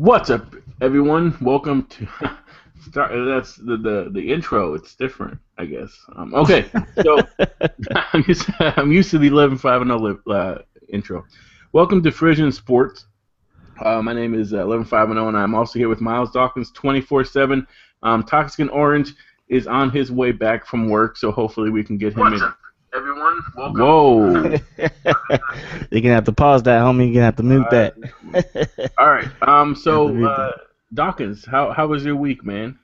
What's up, everyone? Welcome to start. That's the intro. It's different, I guess. Okay, so I'm used to the 11-5-0 intro. Welcome to Frisian Sports. My name is 11-5-0, and I'm also here with Miles Dawkins 24/7. Toxic Orange is on his way back from work, so hopefully we can get him in. Everyone, welcome. Whoa! You're gonna have to pause that, homie. You're gonna have to mute that. All right. So Dawkins, how was your week, man?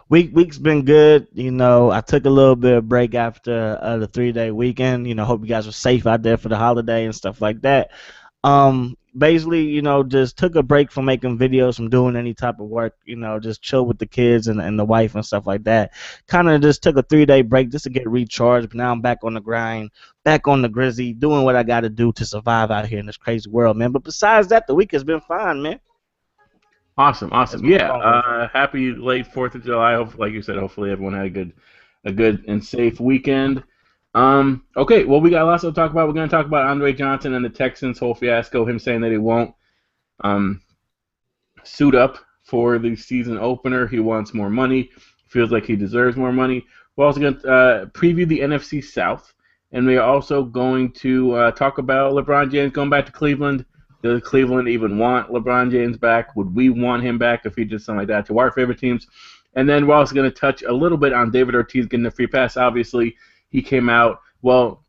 Week's been good. I took a little bit of break after the 3-day weekend. Hope you guys were safe out there for the holiday and stuff like that. Basically, just took a break from making videos, from doing any type of work. Just chill with the kids and the wife and stuff like that. Kind of just took a 3-day break just to get recharged. But now I'm back on the grind, back on the grizzy, doing what I got to do to survive out here in this crazy world, man. But besides that, the week has been fine, man. Awesome. Yeah. Happy late 4th of July. Like you said, hopefully everyone had a good and safe weekend. Okay. Well, we got lots to talk about. We're going to talk about Andre Johnson and the Texans' whole fiasco. Him saying that he won't suit up for the season opener. He wants more money. Feels like he deserves more money. We're also going to preview the NFC South, and we are also going to talk about LeBron James going back to Cleveland. Does Cleveland even want LeBron James back? Would we want him back if he did something like that to our favorite teams? And then we're also going to touch a little bit on David Ortiz getting a free pass. Obviously, he came out. Well,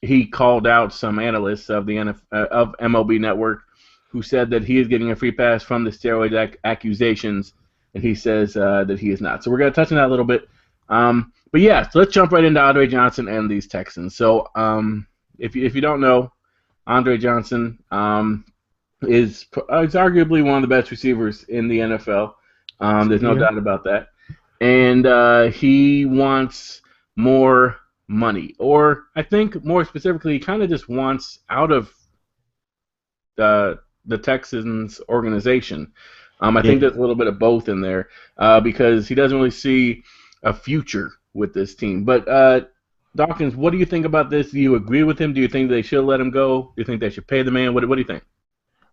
he called out some analysts of the of MLB Network who said that he is getting a free pass from the steroid accusations, and he says that he is not. So we're going to touch on that a little bit. But yeah, so let's jump right into Andre Johnson and these Texans. So if you don't know, Andre Johnson is arguably one of the best receivers in the NFL. There's no doubt about that. And he wants more money. Or I think more specifically, he kind of just wants out of the Texans organization. I think there's a little bit of both in there because he doesn't really see a future with this team. But Dawkins, what do you think about this? Do you agree with him? Do you think they should let him go? Do you think they should pay the man? What do you think?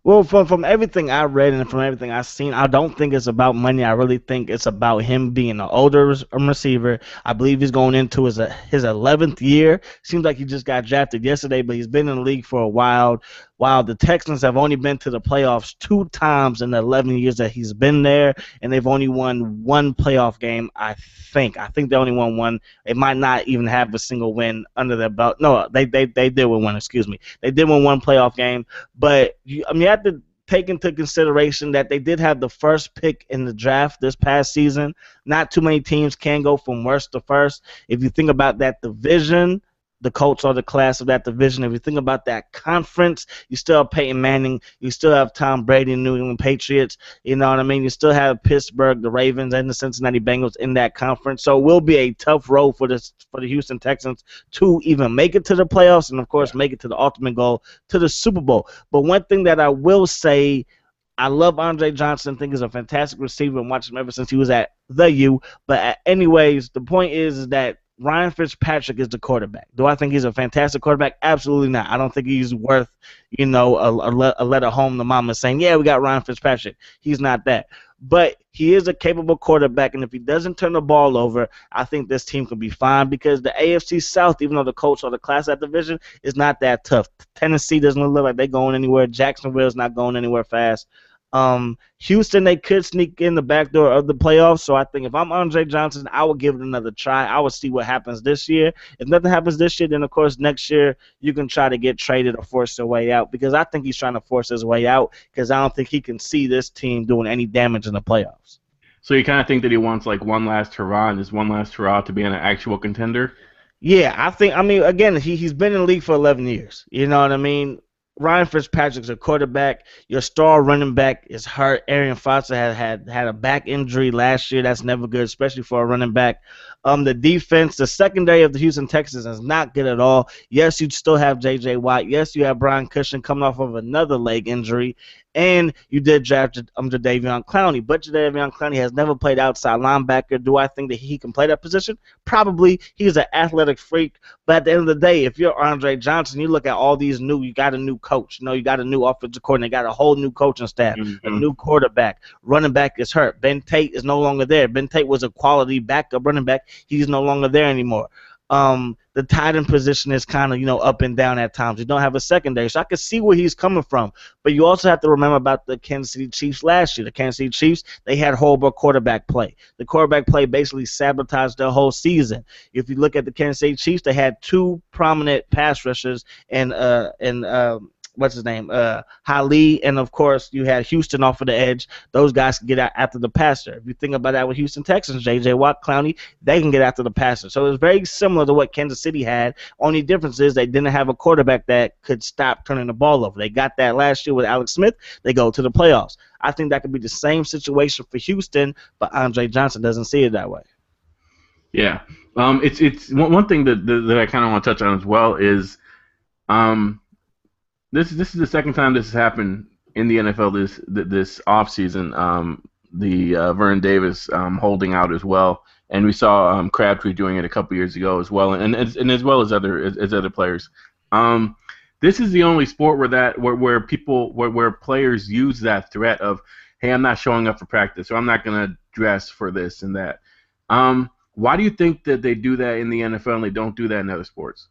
Well, from everything I read and from everything I've seen, I don't think it's about money. I really think it's about him being an older receiver. I believe he's going into his 11th year. Seems like he just got drafted yesterday, but he's been in the league for a while. While the Texans have only been to the playoffs 2 times in the 11 years that he's been there, and they've only won 1 playoff game, I think. I think they only won 1. They might not even have a single win under their belt. No, they did win 1, excuse me. They did win 1 playoff game, but you have to take into consideration that they did have the first pick in the draft this past season. Not too many teams can go from worst to first. If you think about that division, the Colts are the class of that division. If you think about that conference, you still have Peyton Manning. You still have Tom Brady and New England Patriots. You know what I mean? You still have Pittsburgh, the Ravens, and the Cincinnati Bengals in that conference. So it will be a tough road for the Houston Texans to even make it to the playoffs and, of course, make it to the ultimate goal, to the Super Bowl. But one thing that I will say, I love Andre Johnson. I think he's a fantastic receiver and watched him ever since he was at the U. But anyways, the point is that Ryan Fitzpatrick is the quarterback. Do I think he's a fantastic quarterback? Absolutely not. I don't think he's worth, a letter home to mama saying, yeah, we got Ryan Fitzpatrick. He's not that. But he is a capable quarterback, and if he doesn't turn the ball over, I think this team can be fine because the AFC South, even though the Colts are the class of that division, is not that tough. Tennessee doesn't look like they're going anywhere. Jacksonville's not going anywhere fast. Houston, they could sneak in the back door of the playoffs. So I think if I'm Andre Johnson, I would give it another try. I would see what happens this year. If nothing happens this year, then of course next year you can try to get traded or force your way out because I think he's trying to force his way out because I don't think he can see this team doing any damage in the playoffs. So you kind of think that he wants like one last hurrah and just one last hurrah to be an actual contender? Yeah, again, he's been in the league for 11 years. You know what I mean? Ryan Fitzpatrick's a quarterback. Your star running back is hurt. Arian Foster had a back injury last year. That's never good, especially for a running back. The defense, the secondary of the Houston Texans is not good at all. Yes, you still have J.J. Watt. Yes, you have Brian Cushing coming off of another leg injury. And you did draft Jadeveon Clowney. But Jadeveon Clowney has never played outside linebacker. Do I think that he can play that position? Probably. He's an athletic freak. But at the end of the day, if you're Andre Johnson, you look at all these you got a new coach. You got a new offensive coordinator. You got a whole new coaching staff, a Mm-hmm. new quarterback. Running back is hurt. Ben Tate is no longer there. Ben Tate was a quality backup running back. He's no longer there anymore. The tight end position is kind of, up and down at times. You don't have a secondary. So I can see where he's coming from. But you also have to remember about the Kansas City Chiefs last year. The Kansas City Chiefs, they had horrible quarterback play. The quarterback play basically sabotaged their whole season. If you look at the Kansas City Chiefs, they had two prominent pass rushers and what's his name? Hali, and of course you had Houston off of the edge. Those guys can get out after the passer. If you think about that with Houston Texans, J.J. Watt, Clowney, they can get after the passer. So it's very similar to what Kansas City had. Only difference is they didn't have a quarterback that could stop turning the ball over. They got that last year with Alex Smith. They go to the playoffs. I think that could be the same situation for Houston, but Andre Johnson doesn't see it that way. Yeah. It's one thing that I kind of want to touch on as well is this is the second time this has happened in the NFL this offseason. The Vernon Davis holding out as well, and we saw Crabtree doing it a couple years ago as well, and as well as other players. This is the only sport where players use that threat of, hey, I'm not showing up for practice, or I'm not going to dress for this and that. Why do you think that they do that in the NFL and they don't do that in other sports?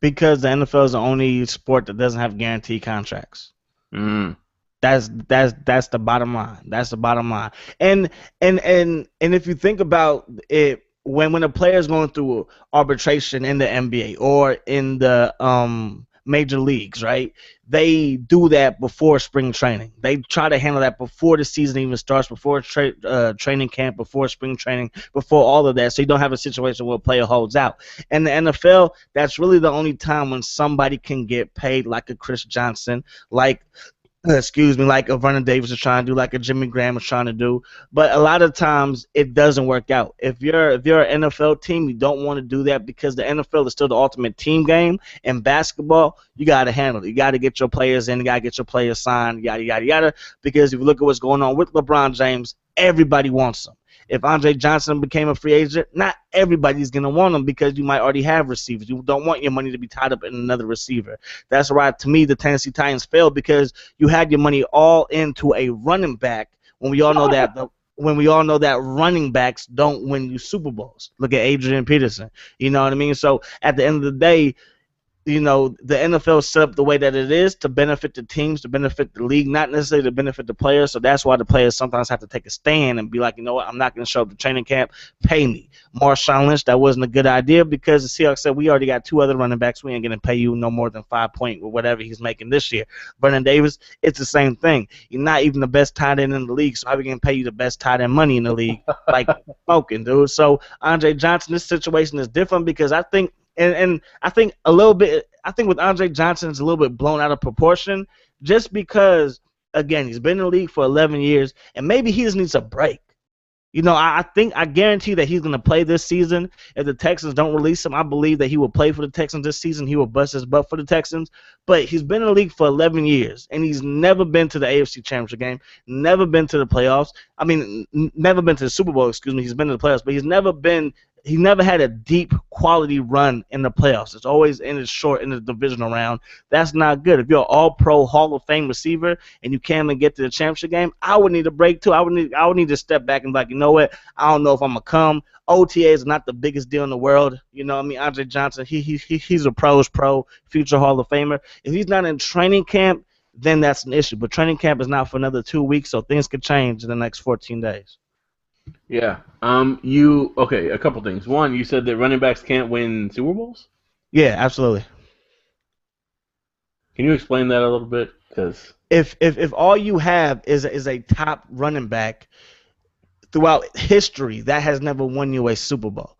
Because the NFL is the only sport that doesn't have guaranteed contracts. Mm. That's the bottom line. That's the bottom line. And if you think about it, when a player is going through arbitration in the NBA or in the major leagues, right? They do that before spring training. They try to handle that before the season even starts, before training camp, before spring training, before all of that. So you don't have a situation where a player holds out. And the NFL, that's really the only time when somebody can get paid like a Chris Johnson, like like a Vernon Davis is trying to do, like a Jimmy Graham is trying to do. But a lot of times it doesn't work out. If you're an NFL team, you don't want to do that because the NFL is still the ultimate team game. And basketball, you got to handle it. You got to get your players in. You got to get your players signed, yada, yada, yada. Because if you look at what's going on with LeBron James, everybody wants him. If Andre Johnson became a free agent, not everybody's going to want him because you might already have receivers. You don't want your money to be tied up in another receiver. That's why, to me, the Tennessee Titans failed because you had your money all into a running back when we all know that running backs don't win you Super Bowls. Look at Adrian Peterson. You know what I mean? So at the end of the day, the NFL set up the way that it is to benefit the teams, to benefit the league, not necessarily to benefit the players. So that's why the players sometimes have to take a stand and be like, you know what, I'm not going to show up to training camp. Pay me. Marshawn Lynch, that wasn't a good idea because the Seahawks said we already got two other running backs. We ain't going to pay you no more than 5 point or whatever he's making this year. Vernon Davis, it's the same thing. You're not even the best tight end in the league, so how are we going to pay you the best tight end money in the league? Like smoking, dude. So Andre Johnson, this situation is different because I think And I think with Andre Johnson, it's a little bit blown out of proportion just because, again, he's been in the league for 11 years, and maybe he just needs a break. I guarantee that he's going to play this season. If the Texans don't release him, I believe that he will play for the Texans this season. He will bust his butt for the Texans. But he's been in the league for 11 years, and he's never been to the AFC Championship game, never been to the playoffs. I mean, never been to the Super Bowl, excuse me. He's been to the playoffs, but he never had a deep quality run in the playoffs. It's always ended short in the divisional round. That's not good. If you're an all-pro Hall of Fame receiver and you can't even get to the championship game, I would need a break too. I would need to step back and be like, you know what? I don't know if I'm gonna come. OTAs are not the biggest deal in the world. You know what I mean? Andre Johnson, he's a pro's pro, future Hall of Famer. If he's not in training camp, then that's an issue. But training camp is not for another 2 weeks, so things could change in the next 14 days. Yeah. A couple things. One, you said that running backs can't win Super Bowls? Yeah, absolutely. Can you explain that a little bit? Because if all you have is a top running back throughout history, that has never won you a Super Bowl.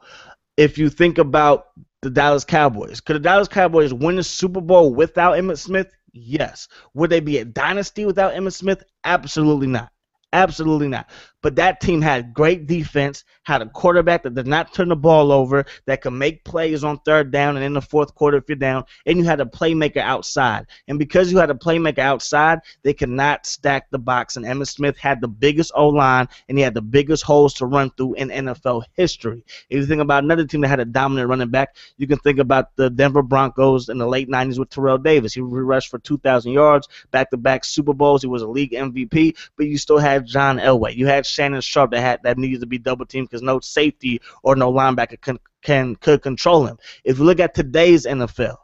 If you think about the Dallas Cowboys, could the Dallas Cowboys win the Super Bowl without Emmitt Smith? Yes. Would they be a dynasty without Emmitt Smith? Absolutely not. Absolutely not. But that team had great defense, had a quarterback that did not turn the ball over, that could make plays on third down and in the fourth quarter if you're down, and you had a playmaker outside. And because you had a playmaker outside, they could not stack the box. And Emmitt Smith had the biggest O-line, and he had the biggest holes to run through in NFL history. If you think about another team that had a dominant running back, you can think about the Denver Broncos in the late 90s with Terrell Davis. He rushed for 2,000 yards, back-to-back Super Bowls. He was a league MVP, but you still had John Elway. You had Shannon Sharp that needed to be double teamed because no safety or no linebacker could control him. If you look at today's NFL,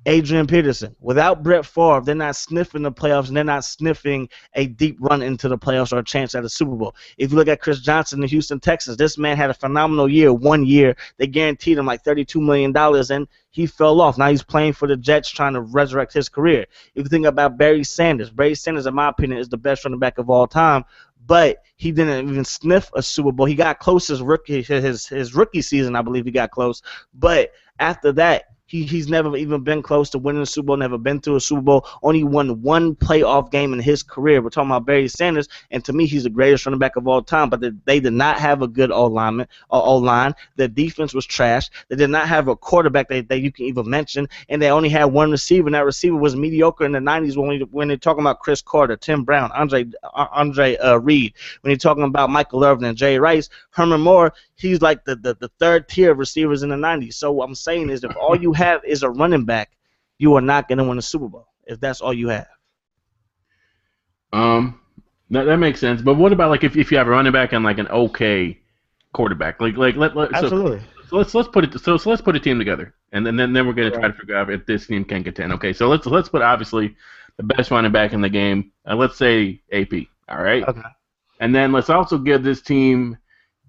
Adrian Peterson. Without Brett Favre, they're not sniffing the playoffs, and they're not sniffing a deep run into the playoffs or a chance at a Super Bowl. If you look at Chris Johnson in Houston, Texas, this man had a phenomenal year. 1 year, they guaranteed him like $32 million, and he fell off. Now he's playing for the Jets trying to resurrect his career. If you think about Barry Sanders, in my opinion, is the best running back of all time, but he didn't even sniff a Super Bowl. He got close his rookie season, I believe he got close, but after that, he's never even been close to winning a Super Bowl, never been through a Super Bowl, only won one playoff game in his career. We're talking about Barry Sanders, and to me, he's the greatest running back of all time, but they did not have a good O-line. Their defense was trash. They did not have a quarterback that you can even mention, and they only had one receiver, and that receiver was mediocre in the 90s when they're talking about Chris Carter, Tim Brown, Andre Reed. When you're talking about Michael Irvin and Jay Rice, Herman Moore, he's like the third tier of receivers in the 90s. So what I'm saying is if all you have is a running back, you are not going to win a Super Bowl if that's all you have. That makes sense. But what about like if you have a running back and like an okay quarterback? Absolutely. So let's put a team together, and then we're going to try to figure out if this team can contend. Okay, so let's put obviously the best running back in the game. Let's say AP. All right. Okay. And then let's also give this team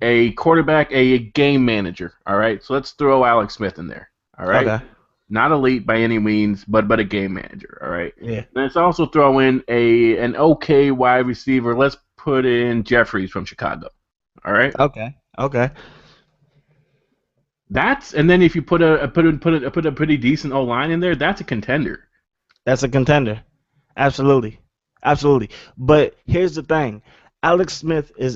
a quarterback, a game manager. All right. So let's throw Alex Smith in there. All right. Okay. Not elite by any means, but a game manager. All right. Yeah. Let's also throw in an okay wide receiver. Let's put in Jeffries from Chicago. All right. Okay. And then if you put a pretty decent O line in there, that's a contender. That's a contender. Absolutely. But here's the thing. Alex Smith is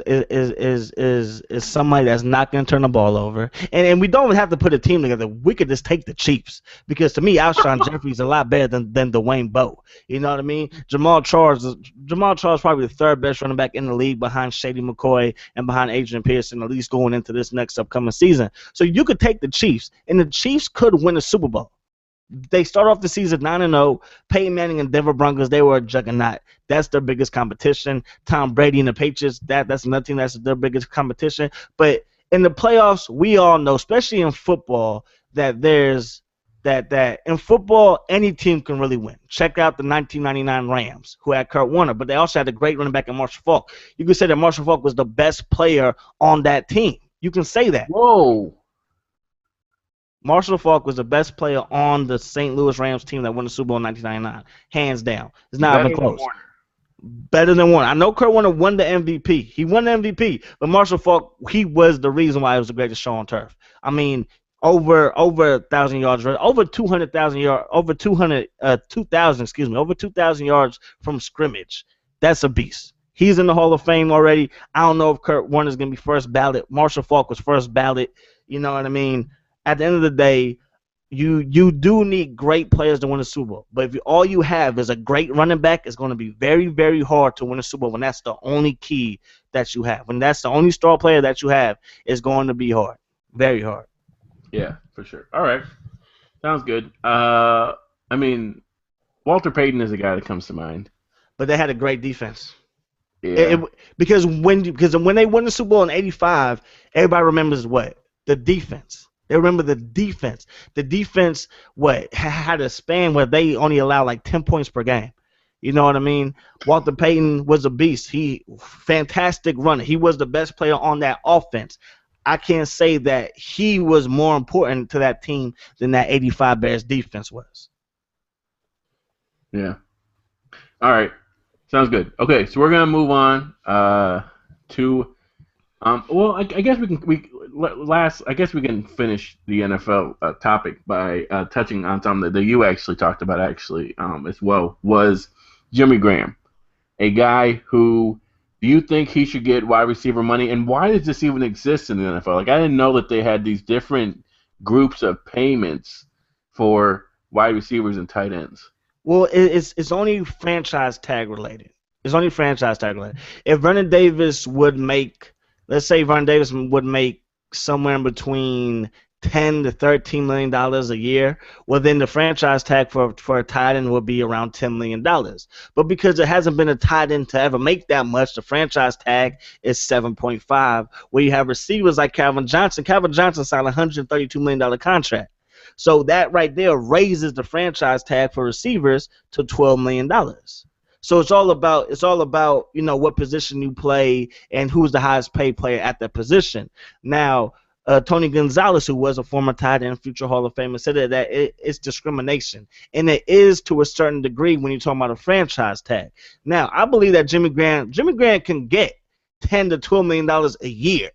somebody that's not going to turn the ball over, and we don't even have to put a team together. We could just take the Chiefs because to me, Alshon Jeffrey is a lot better than Dwayne Bowe. You know what I mean? Jamal Charles is probably the third best running back in the league behind Shady McCoy and behind Adrian Pearson, at least going into this next upcoming season. So you could take the Chiefs, and the Chiefs could win a Super Bowl. They start off the season 9-0. Peyton Manning and Denver Broncos, they were a juggernaut. That's their biggest competition. Tom Brady and the Patriots, that's another team that's their biggest competition. But in the playoffs, we all know, especially in football, that there's that in football, any team can really win. Check out the 1999 Rams, who had Kurt Warner, but they also had a great running back in Marshall Faulk. You could say that Marshall Faulk was the best player on that team. You can say that. Whoa. Marshall Faulk was the best player on the St. Louis Rams team that won the Super Bowl in 1999. Hands down. It's not even close. Better than Warner. I know Kurt Warner won the MVP. He won the MVP, but Marshall Faulk, he was the reason why it was the greatest show on turf. I mean, over 1,000 yards, over 200,000 yards, over 2,000 yards from scrimmage. That's a beast. He's in the Hall of Fame already. I don't know if Kurt Warner's going to be first ballot. Marshall Faulk was first ballot. You know what I mean? At the end of the day, you do need great players to win a Super Bowl. But if all you have is a great running back, it's going to be very, very hard to win a Super Bowl when that's the only key that you have. When that's the only star player that you have, it's going to be hard. Very hard. Yeah, for sure. All right. Sounds good. I mean, Walter Payton is a guy that comes to mind. But they had a great defense. Yeah. Because when they won the Super Bowl in '85, everybody remembers what? The defense. They remember the defense. The defense, had a span where they only allowed like 10 points per game. You know what I mean? Walter Payton was a beast. He fantastic runner. He was the best player on that offense. I can't say that he was more important to that team than that '85 Bears defense was. Yeah. All right. Sounds good. Okay, so we're gonna move on to. Well, I guess we can. I guess we can finish the NFL topic by touching on something that you actually talked about as well, was Jimmy Graham, a guy who Do you think he should get wide receiver money? And why does this even exist in the NFL? Like, I didn't know that they had these different groups of payments for wide receivers and tight ends. Well, it's only franchise tag related. It's only franchise tag related. If Vernon Davis would make, let's say Vernon Davis would make somewhere in between $10 to $13 million a year, well then the franchise tag for a tight end would be around $10 million. But because there hasn't been a tight end to ever make that much, the franchise tag is 7.5. Where you have receivers like Calvin Johnson. Calvin Johnson signed a $132 million contract. So that right there raises the franchise tag for receivers to $12 million. So it's all about what position you play and who's the highest paid player at that position. Now, Tony Gonzalez, who was a former tight end, future Hall of Famer, said that it's discrimination, and it is to a certain degree when you're talking about a franchise tag. Now, I believe that Jimmy Graham can get $10 to $12 million a year.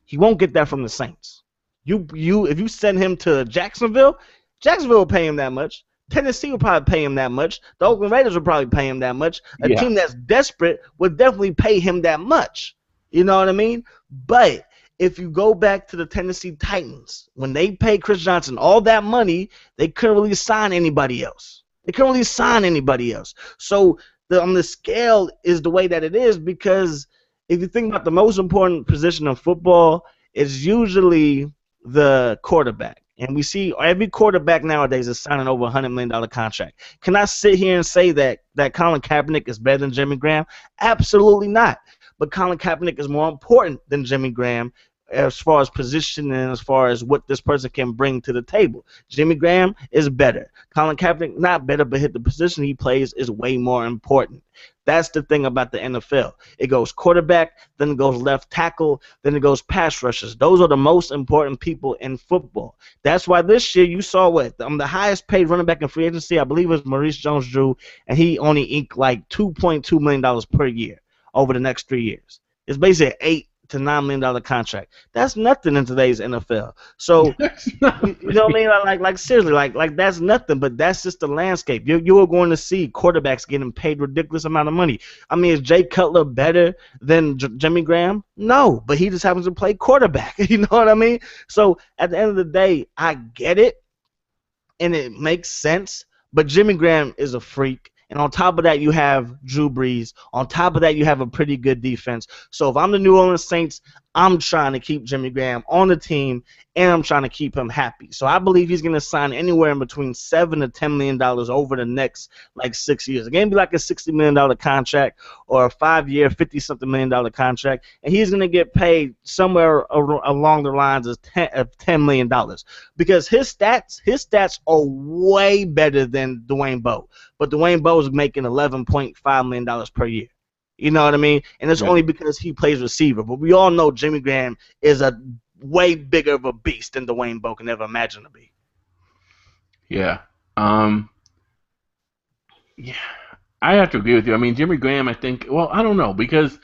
He won't get that from the Saints. If you send him to Jacksonville will pay him that much. Tennessee will probably pay him that much. The Oakland Raiders will probably pay him that much. A Yeah. team that's desperate would definitely pay him that much. You know what I mean? But if you go back to the Tennessee Titans, when they paid Chris Johnson all that money, they couldn't really sign anybody else. So the scale is the way that it is, because if you think about the most important position in football, it's usually the quarterback. And we see every quarterback nowadays is signing over $100 million contract. Can I sit here and say that Colin Kaepernick is better than Jimmy Graham? Absolutely not. But Colin Kaepernick is more important than Jimmy Graham as far as position and as far as what this person can bring to the table. Jimmy Graham is better. Colin Kaepernick, not better, but the position he plays is way more important. That's the thing about the NFL. It goes quarterback, then it goes left tackle, then it goes pass rushers. Those are the most important people in football. That's why this year you saw the highest paid running back in free agency, I believe, was Maurice Jones-Drew, and he only inked like $2.2 million per year over the next 3 years. It's basically an $8 to $9 million contract. That's nothing in today's NFL. So you know what I mean? Like seriously, like that's nothing. But that's just the landscape. You are going to see quarterbacks getting paid ridiculous amount of money. I mean, is Jay Cutler better than Jimmy Graham? No, but he just happens to play quarterback. You know what I mean? So at the end of the day, I get it, and it makes sense. But Jimmy Graham is a freak. And on top of that, you have Drew Brees. On top of that, you have a pretty good defense. So if I'm the New Orleans Saints, I'm trying to keep Jimmy Graham on the team, and I'm trying to keep him happy. So I believe he's going to sign anywhere in between $7 to $10 million over the next 6 years. It's going to be like a $60 million contract or a 5-year, $50-something million contract, and he's going to get paid somewhere along the lines of $10 million, because his stats are way better than Dwayne Bowe. But Dwayne Bowe is making $11.5 million per year. You know what I mean? And it's only because he plays receiver. But we all know Jimmy Graham is a way bigger of a beast than Dwayne Bowe can ever imagine to be. Yeah. Yeah. I have to agree with you. I mean, Jimmy Graham, I think, well, I don't know, because,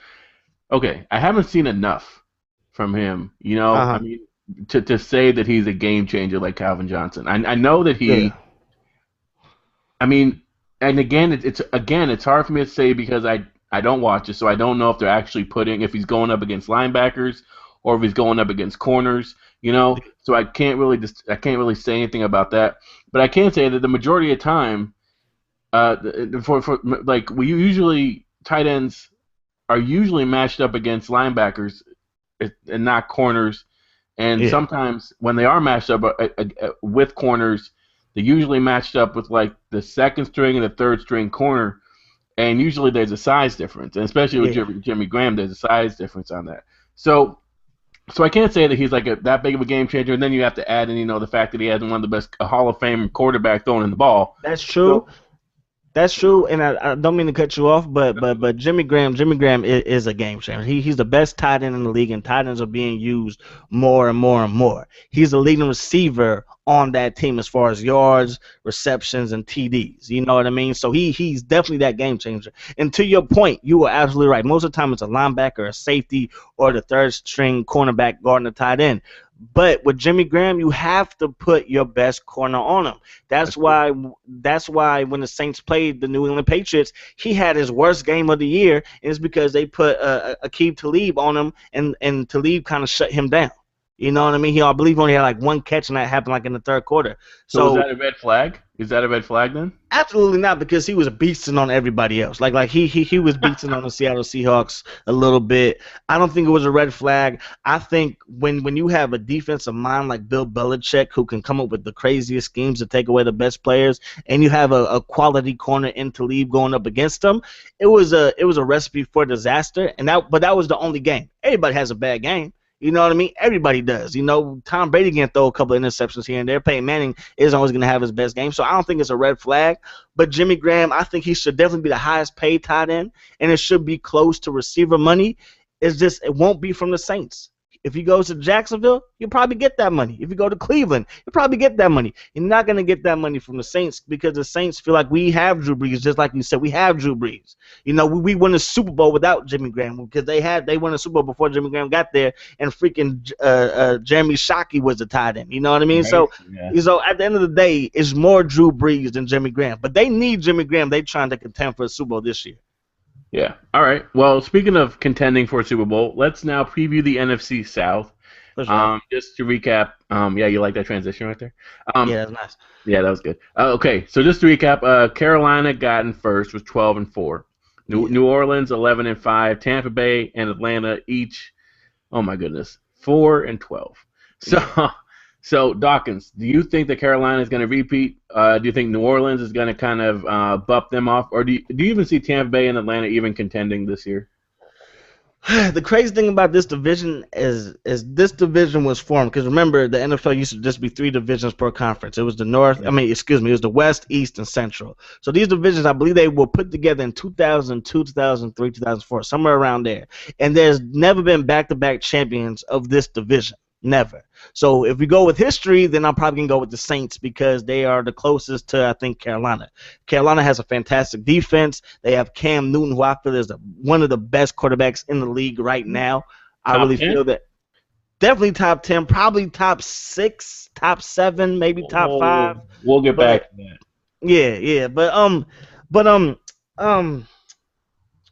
okay, I haven't seen enough from him, I mean, to say that he's a game changer like Calvin Johnson. I know that I mean, and again, it's hard for me to say because I don't watch it, so I don't know if they're actually if he's going up against linebackers or if he's going up against corners, So I can't really say anything about that. But I can say that the majority of time, tight ends are usually matched up against linebackers and not corners. And sometimes when they are matched up with corners, they're usually matched up with like the second string and the third string corner. And usually there's a size difference, and especially with Jimmy Graham, there's a size difference on that. So I can't say that he's like that big of a game changer. And then you have to add in, the fact that he has one of the best Hall of Fame quarterback throwing in the ball. That's true. That's true, and I don't mean to cut you off, but Jimmy Graham is a game changer. He's the best tight end in the league, and tight ends are being used more and more and more. He's the leading receiver on that team as far as yards, receptions, and TDs. You know what I mean? So he's definitely that game changer. And to your point, you were absolutely right. Most of the time it's a linebacker, a safety, or the third string cornerback guarding the tight end. But with Jimmy Graham, you have to put your best corner on him. That's why. That's why when the Saints played the New England Patriots, he had his worst game of the year, and it's because they put Aqib Talib on him, and Talib kind of shut him down. You know what I mean? I believe he only had like one catch, and that happened like in the third quarter. So is that a red flag? Is that a red flag then? Absolutely not, because he was beasting on everybody else. Like he was beasting on the Seattle Seahawks a little bit. I don't think it was a red flag. I think when you have a defensive mind like Bill Belichick, who can come up with the craziest schemes to take away the best players, and you have a quality corner in Talib going up against them, it was a recipe for disaster. But that was the only game. Everybody has a bad game. You know what I mean? Everybody does. You know, Tom Brady can throw a couple of interceptions here and there. Peyton Manning is always going to have his best game. So I don't think it's a red flag. But Jimmy Graham, I think he should definitely be the highest paid tight end, and it should be close to receiver money. It's just it won't be from the Saints. If he goes to Jacksonville, you'll probably get that money. If you go to Cleveland, you'll probably get that money. You're not going to get that money from the Saints because the Saints feel like we have Drew Brees, just like you said, we have Drew Brees. You know, we won a Super Bowl without Jimmy Graham because they won a Super Bowl before Jimmy Graham got there, and freaking Jeremy Shockey was the tight end. You know what I mean? Right. So at the end of the day, it's more Drew Brees than Jimmy Graham. But they need Jimmy Graham. They're trying to contend for a Super Bowl this year. Yeah. All right. Well, speaking of contending for a Super Bowl, let's now preview the NFC South. Sure. Just to recap, yeah, you like that transition right there? Yeah, that's nice. Yeah, that was good. Okay, so just to recap, Carolina got in first with 12-4. New Orleans 11-5. Tampa Bay and Atlanta each, oh my goodness, 4-12. So Dawkins, do you think that Carolina is going to repeat? Do you think New Orleans is going to kind of bump them off, or do you even see Tampa Bay and Atlanta even contending this year? The crazy thing about this division is this division was formed because remember the NFL used to just be 3 divisions per conference. It was the North. I mean, excuse me, it was the West, East, and Central. So these divisions, I believe, they were put together in 2002, 2003, 2004, somewhere around there. And there's never been back-to-back champions of this division. Never. So if we go with history, then I'm probably going to go with the Saints because they are the closest to, I think, Carolina. Carolina has a fantastic defense. They have Cam Newton, who I feel is one of the best quarterbacks in the league right now. I really feel that. Definitely top 10, probably top 6, top 7, maybe top 5. We'll get back to that. Yeah. But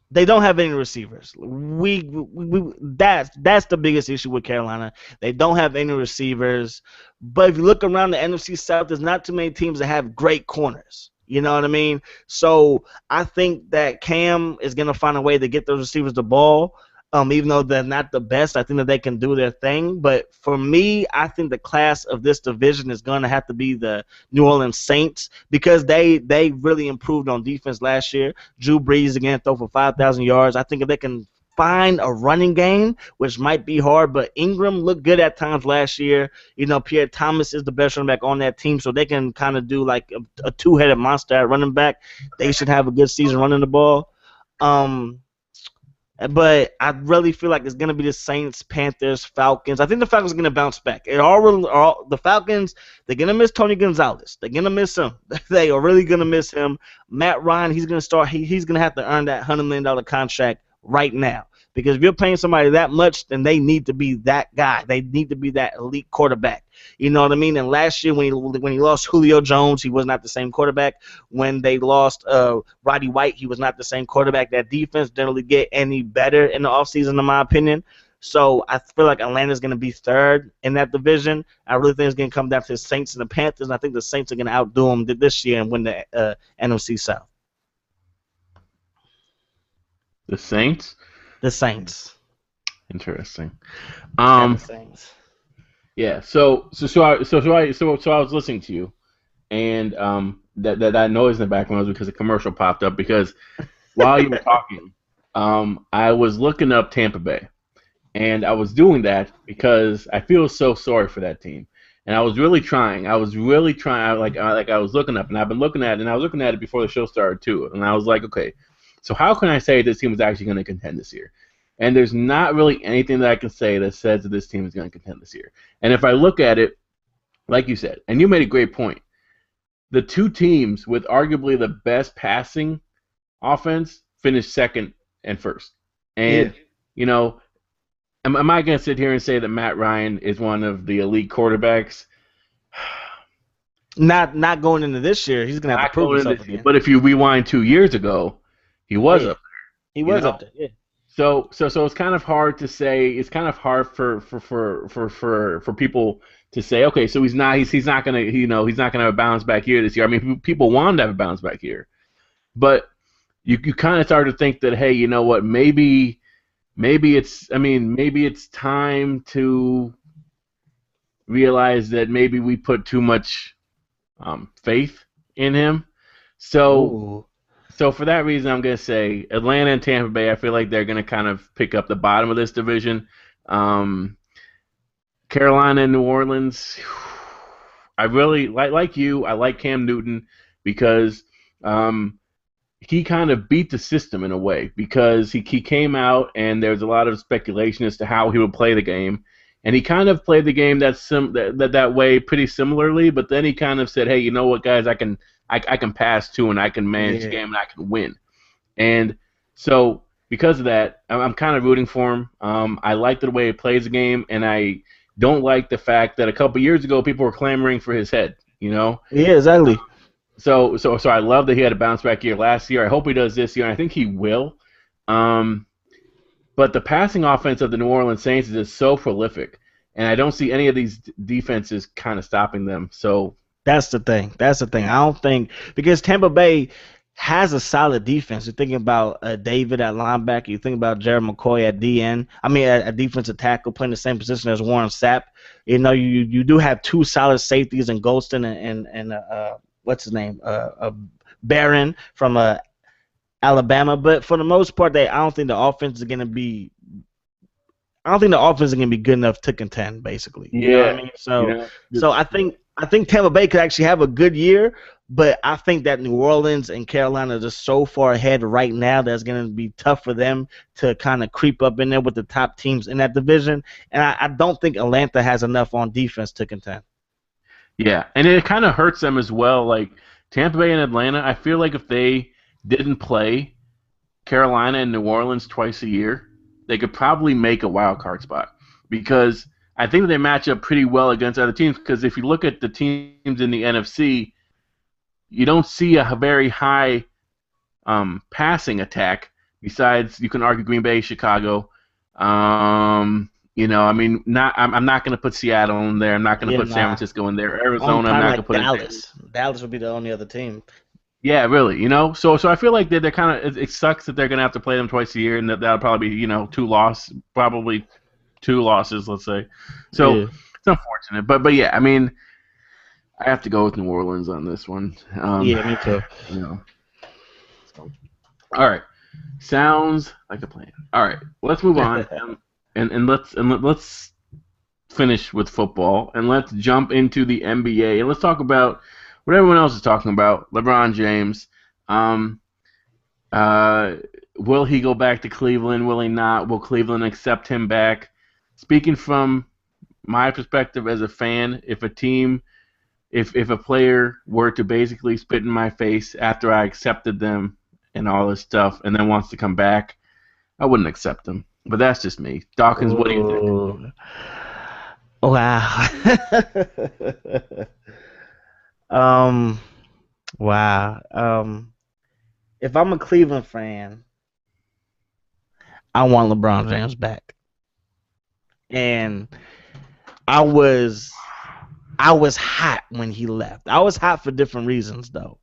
they don't have any receivers. That's the biggest issue with Carolina. They don't have any receivers. But if you look around the NFC South, there's not too many teams that have great corners. You know what I mean? So I think that Cam is going to find a way to get those receivers the ball. Even though they're not the best, I think that they can do their thing. But for me, I think the class of this division is going to have to be the New Orleans Saints because they really improved on defense last year. Drew Brees again throw for 5,000 yards. I think if they can find a running game, which might be hard, but Ingram looked good at times last year. You know, Pierre Thomas is the best running back on that team, so they can kind of do like a two-headed monster at running back. They should have a good season running the ball. But I really feel like it's going to be the Saints, Panthers, Falcons. I think the Falcons are going to bounce back. The Falcons, they're going to miss Tony Gonzalez. They're going to miss him. They are really going to miss him. Matt Ryan, he's going to start. He's going to have to earn that $100 million contract right now. Because if you're paying somebody that much, then they need to be that guy. They need to be that elite quarterback. You know what I mean? And last year when he lost Julio Jones, he was not the same quarterback. When they lost Roddy White, he was not the same quarterback. That defense didn't really get any better in the offseason, in my opinion. So I feel like Atlanta's going to be third in that division. I really think it's going to come down to the Saints and the Panthers. And I think the Saints are going to outdo them this year and win the NFC South. The Saints? The Saints. Interesting. The Saints. Yeah. So I was listening to you, and that noise in the background was because a commercial popped up. Because while you were talking, I was looking up Tampa Bay, and I was doing that because I feel so sorry for that team, and I was really trying. I was looking up, and I've been looking at it, and I was looking at it before the show started too, and I was like, okay. So how can I say this team is actually going to contend this year? And there's not really anything that I can say that says that this team is going to contend this year. And if I look at it, like you said, and you made a great point. The two teams with arguably the best passing offense finished second and first. Yeah. And, you know, am I going to sit here and say that Matt Ryan is one of the elite quarterbacks? Not going into this year. He's gonna have to Not prove going in himself this year. again. But if you rewind 2 years ago, he Oh was yeah, up he there, you was know? up there. Yeah. So it's kind of hard to say. It's kind of hard for people to say, okay, so he's not gonna he's not gonna have a bounce back year this year. I mean, people want him to have a bounce back year, but you kind of start to think that, hey, you know what, maybe it's time to realize that maybe we put too much faith in him. So Ooh. so for that reason, I'm gonna say Atlanta and Tampa Bay. I feel like they're gonna kind of pick up the bottom of this division. Um, Carolina and New Orleans. I really like you. I like Cam Newton because um, he kind of beat the system in a way because he came out and there was a lot of speculation as to how he would play the game, and he kind of played the game that way pretty similarly. But then he kind of said, "Hey, you know what, guys? I can pass too, and I can manage the Yeah. game, and I can win." And so because of that, I'm kind of rooting for him. I like the way he plays the game, and I don't like the fact that a couple years ago people were clamoring for his head. You know, Yeah. Exactly. so I love that he had a bounce back year last year. I hope he does this year, and I think he will. Um, but the passing offense of the New Orleans Saints is just so prolific, and I don't see any of these defenses kind of stopping them. So That's the thing. That's the thing. I don't think because Tampa Bay has a solid defense. You're thinking about David at linebacker. You think about Jared McCoy at DN. I mean, at defensive tackle, playing the same position as Warren Sapp. You know, you do have two solid safeties in Golston and what's his name, Barron from Alabama. But for the most part, I don't think the offense is going to be. I don't think the offense is going to be good enough to contend. Basically, you know what I yeah, mean. you So, know, so I think Tampa Bay could actually have a good year, but I think that New Orleans and Carolina are just so far ahead right now that's going to be tough for them to kind of creep up in there with the top teams in that division. And I don't think Atlanta has enough on defense to contend. yeah, and it kind of hurts them as well. Like Tampa Bay and Atlanta, I feel like if they didn't play Carolina and New Orleans twice a year, they could probably make a wild card spot because I think they match up pretty well against other teams. Because if you look at the teams in the NFC, you don't see a very high passing attack. Besides, you can argue Green Bay, Chicago. I mean, I'm not going to put Seattle in there. I'm not going to Yeah, put San nah. Francisco in there. Only Arizona, I'm probably not going to like put in there. Dallas. Dallas would be the only other team. Yeah, really. So I feel like they're kind of. It sucks that they're going to have to play them twice a year, and that'll probably be probably two losses, let's say. So Yeah. it's unfortunate, but yeah, I mean, I have to go with New Orleans on this one. Yeah, me too. You know. So, all right, sounds like a plan. All right, let's move on let's finish with football and let's jump into the NBA and let's talk about what everyone else is talking about. LeBron James. Um, will he go back to Cleveland? Will he not? Will Cleveland accept him back? Speaking from my perspective as a fan, if a player were to basically spit in my face after I accepted them and all this stuff, and then wants to come back, I wouldn't accept them. But that's just me. Dawkins, what do you think? Ooh. Wow. um. Wow. If I'm a Cleveland fan, I want LeBron James back, and I was I was hot when he left. I was hot for different reasons though.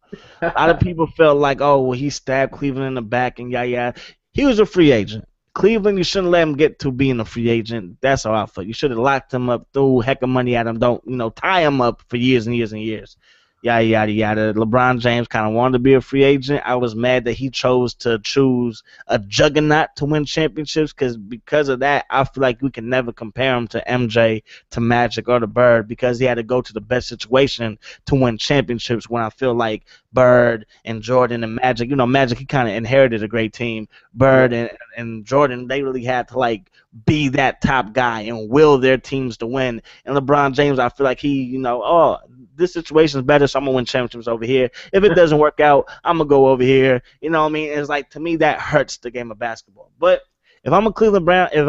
A lot of people felt like, oh, well, he stabbed Cleveland in the back and yeah. He was a free agent. Cleveland, you shouldn't let him get to being a free agent. That's how I felt. You should have locked him up, threw a heck of money at him. Don't tie him up for years and years and years. yada yada yada. LeBron James kind of wanted to be a free agent. I was mad that he chose to choose a juggernaut to win championships because of that, I feel like we can never compare him to MJ, to Magic, or the Bird because he had to go to the best situation to win championships. When I feel like Bird and Jordan and Magic, Magic, he kind of inherited a great team. Yeah. Bird and Jordan, they really had to like be that top guy and will their teams to win. And LeBron James, I feel like he, oh, this situation is better, so I'm gonna win championships over here. If it doesn't work out, I'm gonna go over here. You know what I mean? It's like, to me, that hurts the game of basketball. But if I'm a Cleveland Browns, if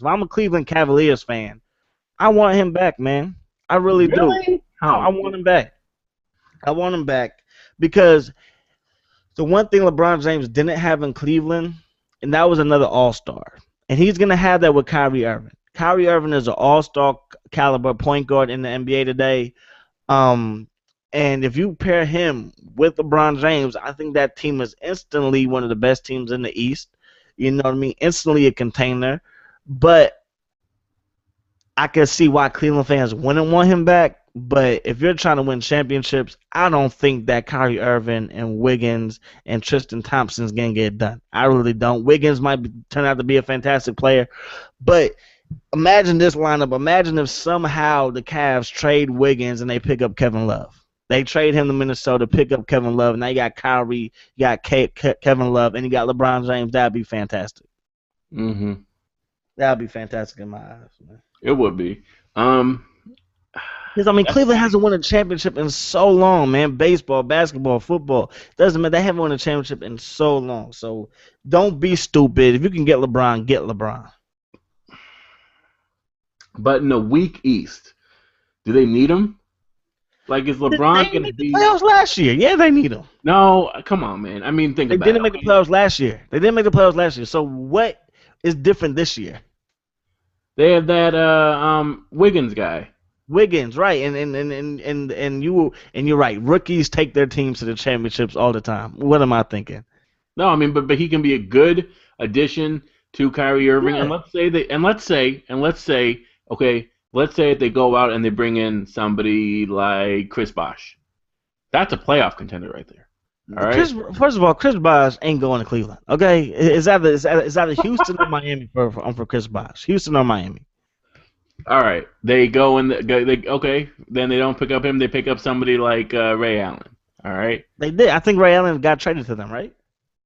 I'm a Cleveland Cavaliers fan, I want him back, man. I really do. Really? I Oh, want him back. I want him back because the one thing LeBron James didn't have in Cleveland, and that was another All-Star. And he's going to have that with Kyrie Irving. Kyrie Irving is an All-Star caliber point guard in the NBA today. Um, and if you pair him with LeBron James, I think that team is instantly one of the best teams in the East. You know what I mean? Instantly a contender. But I can see why Cleveland fans wouldn't want him back. But if you're trying to win championships, I don't think that Kyrie Irving and Wiggins and Tristan Thompson's gonna get it done. I really don't. Wiggins might turn out to be a fantastic player, but imagine this lineup. Imagine if somehow the Cavs trade Wiggins and they pick up Kevin Love. They trade him to Minnesota, pick up Kevin Love. Now you got Kyrie, you got Kevin Love, and you got LeBron James. That'd be fantastic. mm-hmm. That'd be fantastic in my eyes, man. It would be. Um, Because, I mean, Cleveland hasn't won a championship in so long, man. Baseball, basketball, football. Doesn't matter. They haven't won a championship in so long. So don't be stupid. If you can get LeBron, get LeBron. but in the weak East, do they need him? Like, is They LeBron didn't going to make the be? playoffs last year. Yeah, they need him. No, come on, man. I mean, think They about it. didn't make the playoffs last year. So what is different this year? They have that Wiggins guy. Wiggins, right? And you're right. Rookies take their teams to the championships all the time. What am I thinking? No, I mean, but he can be a good addition to Kyrie Irving. Yeah. And let's say if they go out and they bring in somebody like Chris Bosh. That's a playoff contender right there. All right. First of all, Chris Bosh ain't going to Cleveland. Okay, it's either Houston or Miami for Chris Bosh. Houston or Miami. All right. They go and okay. Then they don't pick up him. They pick up somebody like Ray Allen. All right. They did. I think Ray Allen got traded to them, right?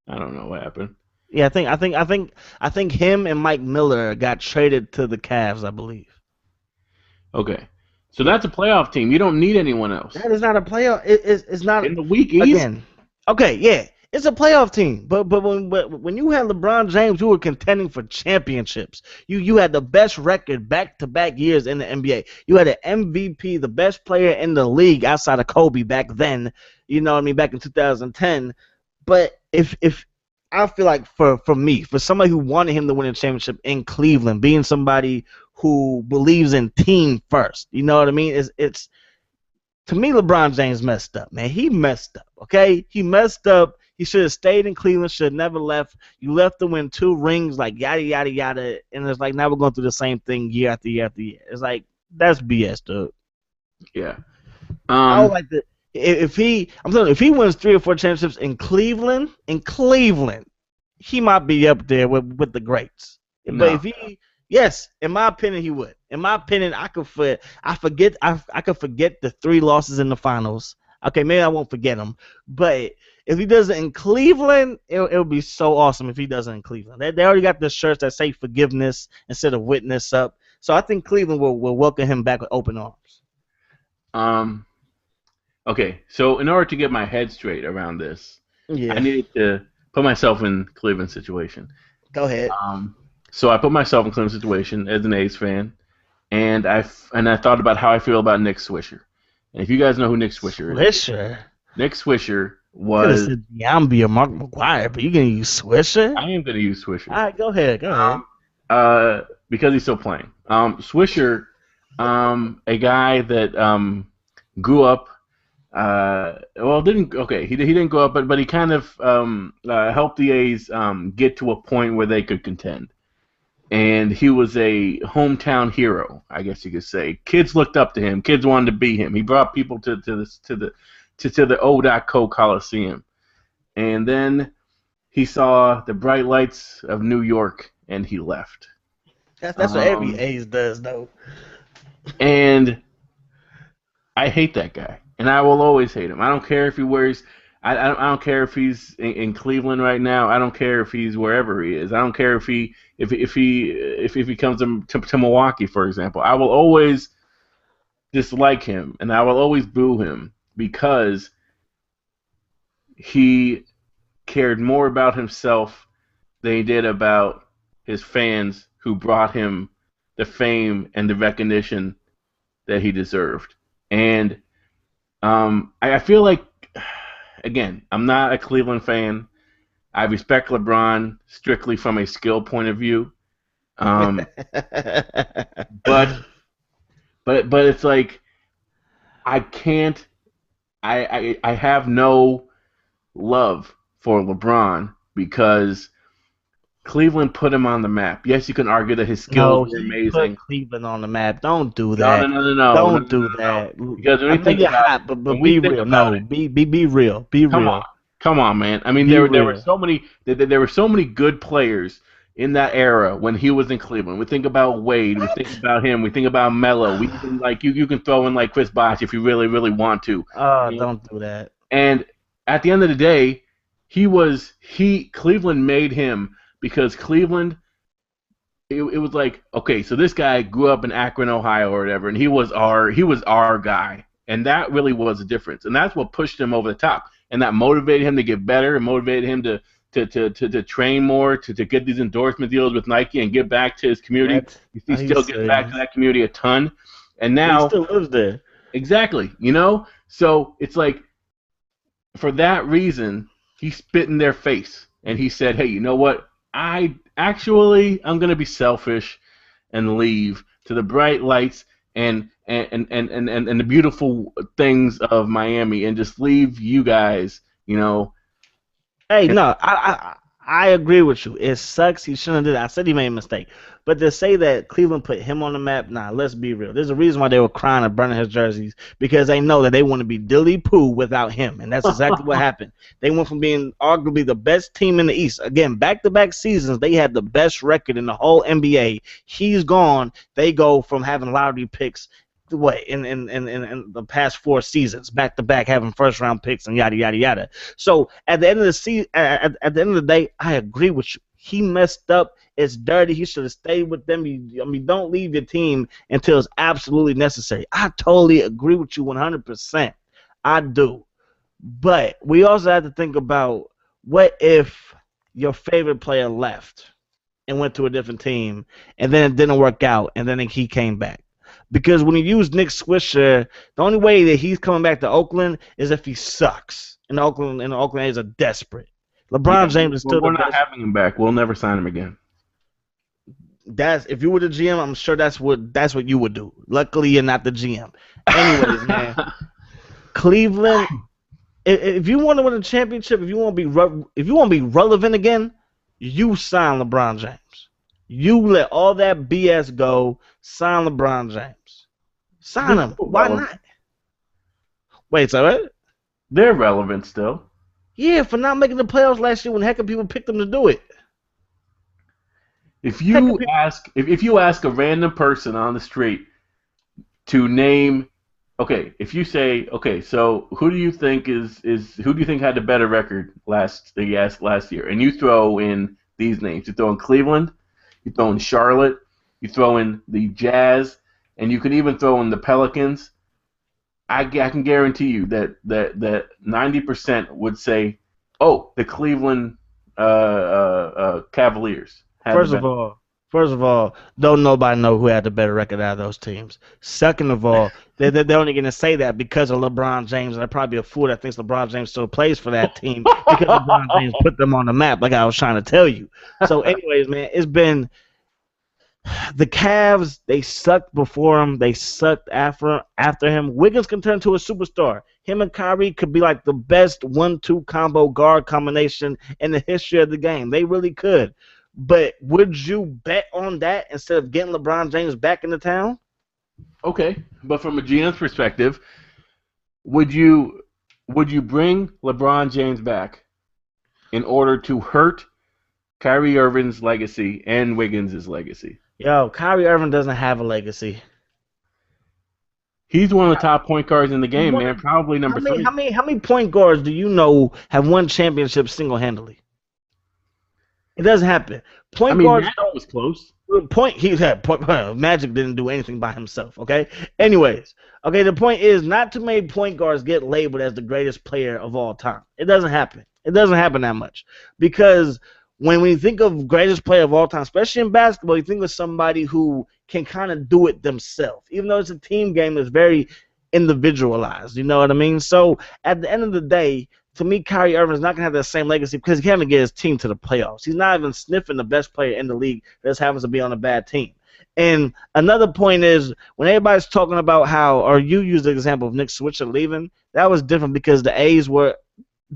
I don't know what happened. Yeah, I think him and Mike Miller got traded to the Cavs, I believe. Okay. So that's a playoff team. You don't need anyone else. That is not a playoff. It's not In the weak East? again. Okay, yeah, it's a playoff team. But when you had LeBron James, you were contending for championships. You had the best record back-to-back years in the NBA. You had an MVP, the best player in the league outside of Kobe back then. You know what I mean? Back in 2010. But if I feel like for me, for somebody who wanted him to win a championship in Cleveland, being somebody who believes in team first, you know what I mean? It's to me, LeBron James messed up, man. He messed up, okay? He messed up. He should have stayed in Cleveland, should have never left. You left to win 2 rings, like yada, yada, yada. And it's like, now we're going through the same thing year after year after year. It's like, that's BS, dude. Yeah. I would like to, I'm telling you, if he wins 3 or 4 championships in Cleveland, he might be up there with the greats. No. But if he, yes, in my opinion, he would. In my opinion, I could forget the 3 losses in the finals. Okay, maybe I won't forget them. But if he does it in Cleveland, it would be so awesome if he does it in Cleveland. They already got the shirts that say forgiveness instead of witness up. So I think Cleveland will welcome him back with open arms. Okay, so in order to get my head straight around this, Yeah. I needed to put myself in Cleveland's situation. Go ahead. So I put myself in Cleveland's situation as an A's fan, and I thought about how I feel about Nick Swisher. And if you guys know who Nick Swisher is, Nick Swisher was. Said Giambi or Mark McGuire, but you gonna use Swisher? I am going to use Swisher. All right, go ahead. Because he's still playing. Swisher, a guy that grew up. He didn't go up, but he kind of helped the A's get to a point where they could contend. and he was a hometown hero, I guess you could say. Kids looked up to him. Kids wanted to be him. He brought people to the O.Co Coliseum, and then he saw the bright lights of New York, and he left. That's what every Um, A's does, though. and I hate that guy, and I will always hate him. I don't care if he wears. I don't care if he's in Cleveland right now. I don't care if he's wherever he is. I don't care if he comes to Milwaukee, for example. I will always dislike him, and I will always boo him because he cared more about himself than he did about his fans who brought him the fame and the recognition that he deserved. And I feel like, again, I'm not a Cleveland fan. I respect LeBron strictly from a skill point of view. Um, but but it's like I can't. I have no love for LeBron because Cleveland put him on the map. Yes, you can argue that his skills No, were he put amazing. Cleveland on the map. Don't do No, no, that. no, no, no, no, no, Don't do no, no. that. Because when I we know think you're about hot, but when we be think real. about No, it, be real. Be come on, real. come on, man. I mean, Be there were real. so many there were so many good players in that era when he was in Cleveland. We think about Wade, we think What? about him, we think about Melo. We even like you can throw in like Chris Bosh if you really want to. Oh, And, don't do that. and at the end of the day, he Cleveland made him because Cleveland it was like, okay, so this guy grew up in Akron, Ohio, or whatever, and he was our guy, and that really was the difference, and that's what pushed him over the top, and that motivated him to get better, and motivated him to train more, to get these endorsement deals with Nike, and give back to his community. What? He Are you still gives back to serious? that community a ton, and He now still lives there. exactly, so it's like for that reason, he spit in their face and he said, "Hey, you know what? I'm gonna be selfish and leave to the bright lights and the beautiful things of Miami and just leave you guys, you know." Hey, And no, I agree with you. It sucks. He shouldn't have did it. I said he made a mistake. But to say that Cleveland put him on the map, nah, let's be real. There's a reason why they were crying and burning his jerseys because they know that they want to be Dilly Poo without him. And that's exactly what happened. They went from being arguably the best team in the East. Again, back-to-back seasons, they had the best record in the whole NBA. He's gone. They go from having lottery picks what in the past 4 seasons back to back having first round picks and yada yada yada. So at the end of the season, at the end of the day, I agree with you. He messed up. It's dirty. He should have stayed with them. I mean, don't leave your team until it's absolutely necessary. I totally agree with you 100%. I do. But we also have to think about what if your favorite player left and went to a different team, and then it didn't work out, and then he came back. Because when you use Nick Swisher, the only way that he's coming back to Oakland is if he sucks. And the Oakland A's are desperate. yeah, LeBron James is well, still the we're not best. having him back. We'll never sign him again. That's if you were the GM, I'm sure that's what you would do. Luckily, you're not the GM. Anyways, man, Cleveland. If you want to win a championship, if you want to be relevant again, you sign LeBron James. You let all that BS go. Sign LeBron James. Sign They're him. still Why relevant. not? Wait, so what? They're relevant still. Yeah, for not making the playoffs last year when heck of people picked them to do it. If Heck of you people. ask if you ask a random person on the street to name, okay, if you say, okay, so who do you think is who do you think had the better record last year, and you throw in these names, you throw in Cleveland, you throw in Charlotte, you throw in the Jazz, and you can even throw in the Pelicans. I can guarantee you that 90% would say, oh, the Cleveland Cavaliers had the First of better. all, first of all, don't nobody know who had the better record out of those teams. Second of all, they're only going to say that because of LeBron James, and they're probably a fool that thinks LeBron James still plays for that team because LeBron James put them on the map, like I was trying to tell you. So, anyways, man, it's been the Cavs. They sucked before him. They sucked after him. Wiggins can turn to a superstar. Him and Kyrie could be like the best 1-2 combo guard combination in the history of the game. They really could. But would you bet on that instead of getting LeBron James back into town? Okay, but from a GM's perspective, would you would you bring LeBron James back in order to hurt Kyrie Irving's legacy and Wiggins' legacy? Yo, Kyrie Irving doesn't have a legacy. He's one of the top point guards in the He's game, one man. of, Probably how number many how three. many how many point guards do you know have won championships single handedly? It doesn't happen. I Point mean, guards Magic don't was close. point he had point, Magic didn't do anything by himself. Okay. Anyways, okay. The point is not too many point guards get labeled as the greatest player of all time. It doesn't happen. It doesn't happen that much because when you think of greatest player of all time, especially in basketball, you think of somebody who can kind of do it themselves. Even though it's a team game, that's very individualized. You know what I mean? So at the end of the day, to me, Kyrie Irving is not going to have that same legacy because he can't even get his team to the playoffs. He's not even sniffing the best player in the league that just happens to be on a bad team. And another point is when everybody's talking about how, or you use the example of Nick Switzer leaving, that was different because the A's were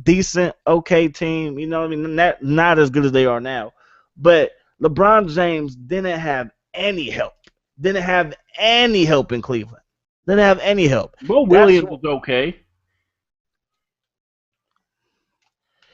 decent, okay team. You know what I mean? Not as good as they are now. But LeBron James didn't have any help. Didn't have any help in Cleveland. Didn't have any help. Bo That's Williams was okay.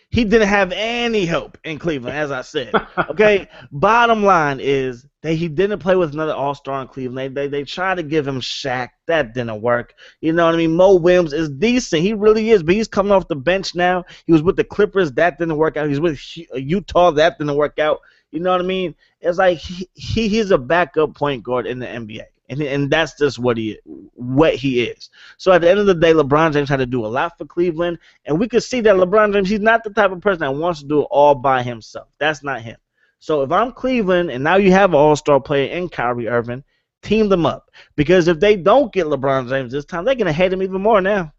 He didn't have any help in Cleveland, as I said. Okay, bottom line is that he didn't play with another All-Star in Cleveland. They tried to give him Shaq. That didn't work. You know what I mean? Mo Williams is decent. He really is, but he's coming off the bench now. He was with the Clippers. That didn't work out. He's with Utah. That didn't work out. You know what I mean? It's like he's a backup point guard in the NBA. And that's just what he is. So at the end of the day, LeBron James had to do a lot for Cleveland, and we could see that LeBron James, he's not the type of person that wants to do it all by himself. That's not him. So if I'm Cleveland, and now you have an all-star player in Kyrie Irving, team them up. Because if they don't get LeBron James this time, they're going to hate him even more now.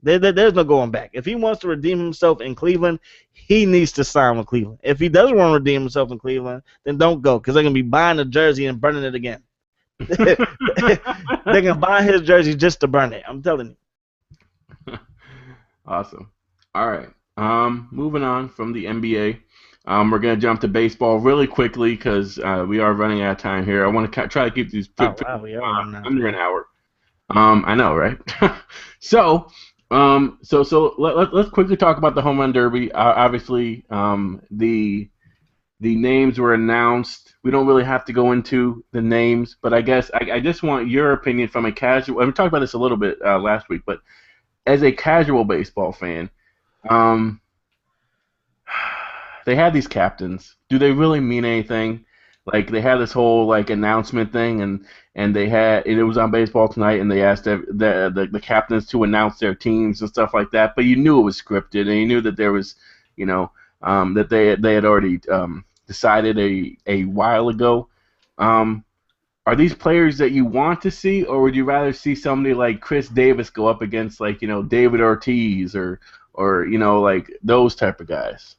There's no going back. If he wants to redeem himself in Cleveland, he needs to sign with Cleveland. If he doesn't want to redeem himself in Cleveland, then don't go because they're going to be buying the jersey and burning it again. They're going to buy his jersey just to burn it. I'm telling you. Awesome. All right. Moving on from the NBA, we're gonna jump to baseball really quickly because we are running out of time here. I want to try to keep these We are under an hour. I know, right? So, let's quickly talk about the home run derby. Obviously, the names were announced. We don't really have to go into the names, but I guess I just want your opinion from a casual. And we talked about this a little bit last week, but as a casual baseball fan, um, they had these captains. Do they really mean anything? Like they had this whole like announcement thing, and it was on Baseball Tonight, and they asked the captains to announce their teams and stuff like that. But you knew it was scripted, and you knew that there was, that they had already decided a while ago. Are these players that you want to see, or would you rather see somebody like Chris Davis go up against like David Ortiz or like those type of guys?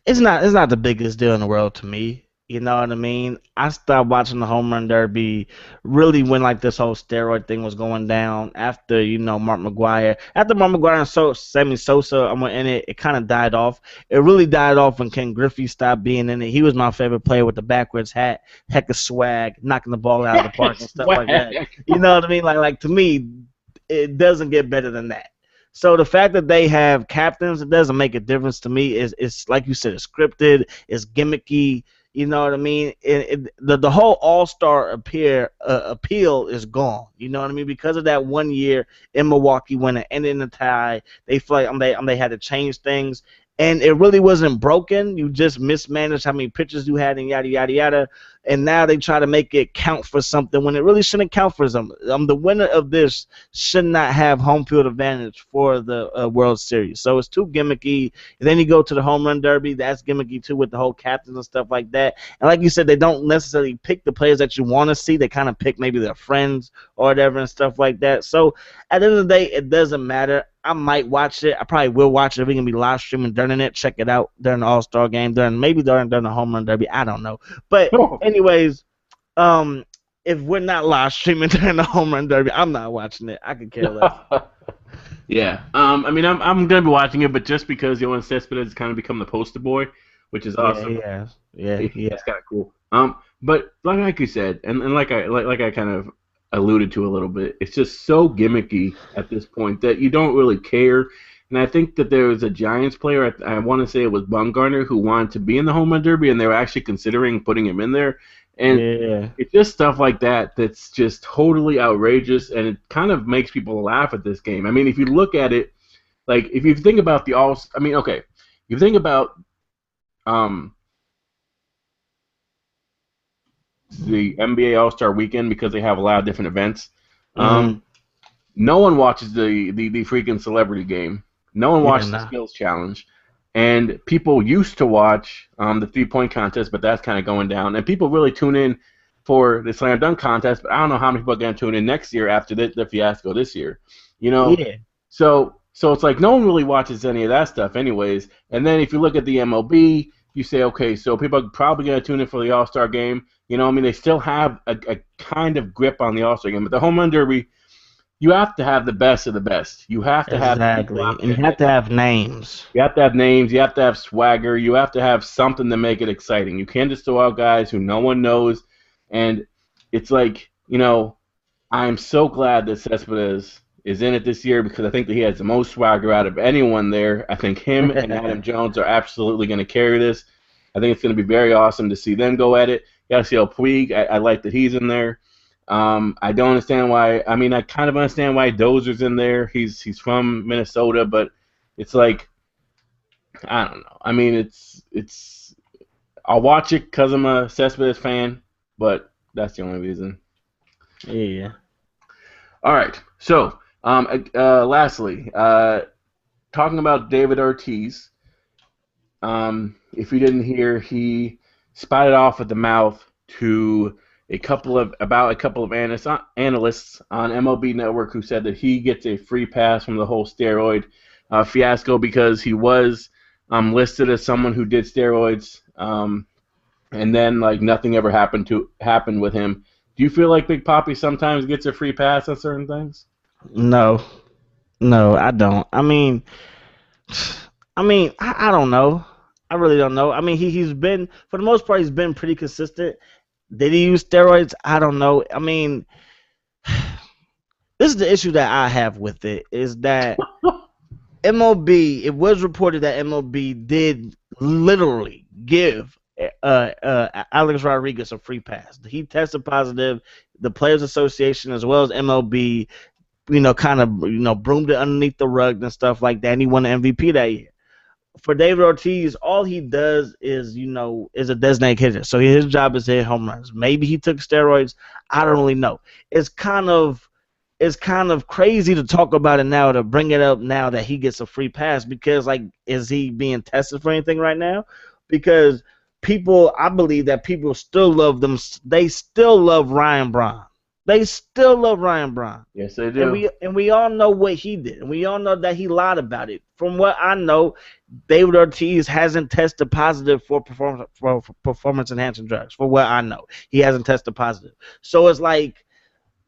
It's not the biggest deal in the world to me. You know what I mean? I stopped watching the home run derby really when like this whole steroid thing was going down after Mark McGwire. After Mark McGwire and Sammy Sosa were in it, it kind of died off. It really died off when Ken Griffey stopped being in it. He was my favorite player with the backwards hat, heck of swag, knocking the ball out of the park and stuff like that. You know what I mean? Like to me, it doesn't get better than that. So the fact that they have captains, it doesn't make a difference to me. It's like you said, it's scripted, it's gimmicky. You know what I mean? The whole all-star appeal is gone. You know what I mean? Because of that 1 year in Milwaukee when it ended in a tie, they feel like they had to change things. And it really wasn't broken. You just mismanaged how many pitches you had and yada, yada, yada. And now they try to make it count for something when it really shouldn't count for something. The winner of this should not have home field advantage for the World Series. So it's too gimmicky. And then you go to the home run derby. That's gimmicky, too, with the whole captains and stuff like that. And like you said, they don't necessarily pick the players that you want to see. They kind of pick maybe their friends or whatever and stuff like that. So at the end of the day, it doesn't matter. I might watch it. I probably will watch it. We're going to be live streaming during it. Check it out during the All-Star game, maybe during the home run derby. I don't know. But anyways, if we're not live streaming during the home run derby, I'm not watching it. I could care less. Yeah. I mean, I'm going to be watching it, but just because Yohan Cespedes has kind of become the poster boy which is Yeah, awesome. he has. Yeah, yeah, That's kind of cool. But like you said, and like I kind of alluded to a little bit, it's just so gimmicky at this point that you don't really care. And I think that there was a Giants player, I want to say it was Bumgarner, who wanted to be in the home run derby, and they were actually considering putting him in there. And yeah, it's just stuff like that that's just totally outrageous, and it kind of makes people laugh at this game. I mean, if you look at it, like if you think about the all, I mean, okay, you think about um the NBA All Star Weekend because they have a lot of different events. mm, Um, no one watches the freaking celebrity game. No one yeah, watches the nah, skills challenge. And people used to watch the 3 point contest, but that's kind of going down. And people really tune in for the slam dunk contest, but I don't know how many people are going to tune in next year after the fiasco this year. You know, yeah, so it's like no one really watches any of that stuff, anyways. And then if you look at the MLB, you say, okay, so people are probably going to tune in for the All Star game. You know, I mean, they still have a kind of grip on the All Star game, but the home run derby, you have to have the best of the best. You have to have people exactly. out And there you that have to have names. you have to have names, you have to have swagger, you have to have something to make it exciting. You can't just throw out guys who no one knows. And it's like, I'm so glad that Cespedes is in it this year because I think that he has the most swagger out of anyone there. I think him and Adam Jones are absolutely going to carry this. I think it's going to be very awesome to see them go at it. Yasiel Puig, I like that he's in there. I don't understand why. I mean, I kind of understand why Dozer's in there. He's from Minnesota, but it's like I don't know. I mean, it's. I'll watch it because I'm a Cespedes fan, but that's the only reason. Yeah. All right. So, lastly, talking about David Ortiz. If you didn't hear, he spouted off at the mouth to a couple of analysts on MLB Network who said that he gets a free pass from the whole steroid fiasco because he was listed as someone who did steroids, and then like nothing ever happened with him. Do you feel like Big Papi sometimes gets a free pass on certain things? No, no, I don't. I don't know. I really don't know. I mean, he's been for the most part he's been pretty consistent. Did he use steroids? I don't know. I mean, this is the issue that I have with it is that MLB. It was reported that MLB did literally give Alex Rodriguez a free pass. He tested positive. The Players Association as well as MLB, kind of broomed it underneath the rug and stuff like that. And he won the MVP that year. For David Ortiz, all he does is a designated hitter. So his job is to hit home runs. Maybe he took steroids. I don't really know. It's kind of crazy to talk about it now, to bring it up now that he gets a free pass, because like, is he being tested for anything right now? Because I believe that people still love them. They still love Ryan Braun. They still love Ryan Braun. Yes, they And do. we all know what he did. And we all know that he lied about it. From what I know, David Ortiz hasn't tested positive for performance enhancing drugs. For what I know, he hasn't tested positive. So it's like,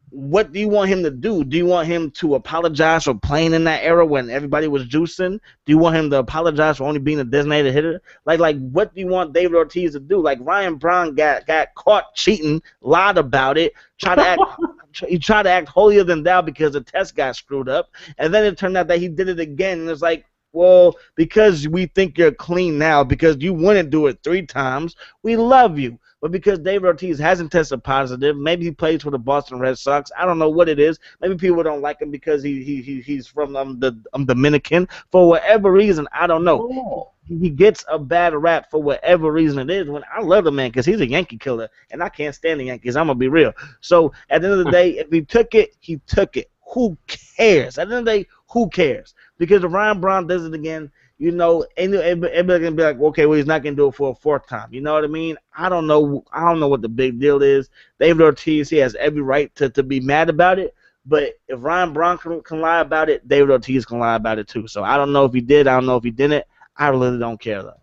what do you want him to do? Do you want him to apologize for playing in that era when everybody was juicing? Do you want him to apologize for only being a designated hitter? Like what do you want David Ortiz to do? Like, Ryan Braun got caught cheating, lied about it, he tried to act holier than thou because the test got screwed up, and then it turned out that he did it again. And it's like, well, because we think you're clean now, because you wouldn't do it 3 times, we love you. But because David Ortiz hasn't tested positive, maybe he plays for the Boston Red Sox. I don't know what it is. Maybe people don't like him because he's from the Dominican. For whatever reason, I don't know. Oh. He gets a bad rap for whatever reason it is. When I love the man because he's a Yankee killer, and I can't stand the Yankees. I'm gonna be real. So at the end of the day, if he took it, he took it. Who cares? At the end of the day, who cares? Because if Ryan Braun does it again, everybody gonna be like, okay, well, he's not gonna do it for a 4th time. You know what I mean? I don't know. I don't know what the big deal is. David Ortiz, he has every right to be mad about it. But if Ryan Braun can lie about it, David Ortiz can lie about it too. So I don't know if he did. I don't know if he didn't. I really don't care though.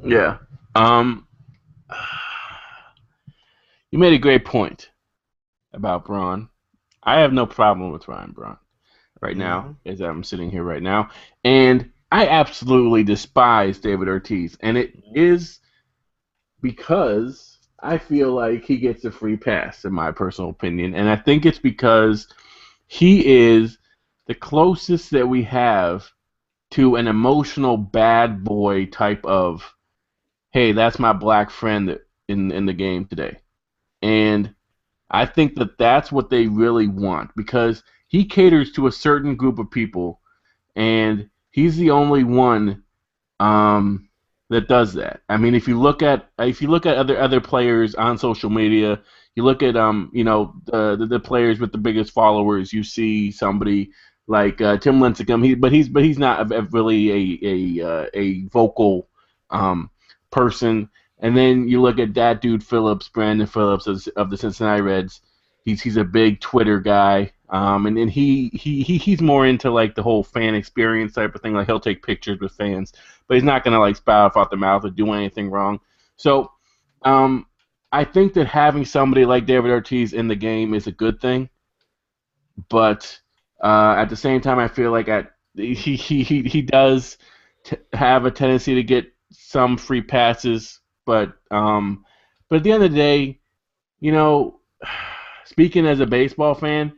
Yeah. Um, you made a great point about Braun. I have no problem with Ryan Braun right now, Mm-hmm. as I'm sitting here right now. And I absolutely despise David Ortiz, and it is because I feel like he gets a free pass, in my personal opinion, and I think it's because he is the closest that we have to an emotional bad boy type of, hey, that's my black friend in the game today, and I think that that's what they really want because he caters to a certain group of people, and he's the only one um, that does that. I mean, if you look at other players on social media, you look at the players with the biggest followers. You see somebody like Tim Lincecum. He's not really a vocal person. And then you look at that dude Phillips, Brandon Phillips of the Cincinnati Reds. He's a big Twitter guy. And then he's more into like the whole fan experience type of thing. Like he'll take pictures with fans, but he's not gonna like spout off the mouth or do anything wrong. So, um, I think that having somebody like David Ortiz in the game is a good thing, but at the same time, I feel like he does have a tendency to get some free passes, but at the end of the day, you know, speaking as a baseball fan,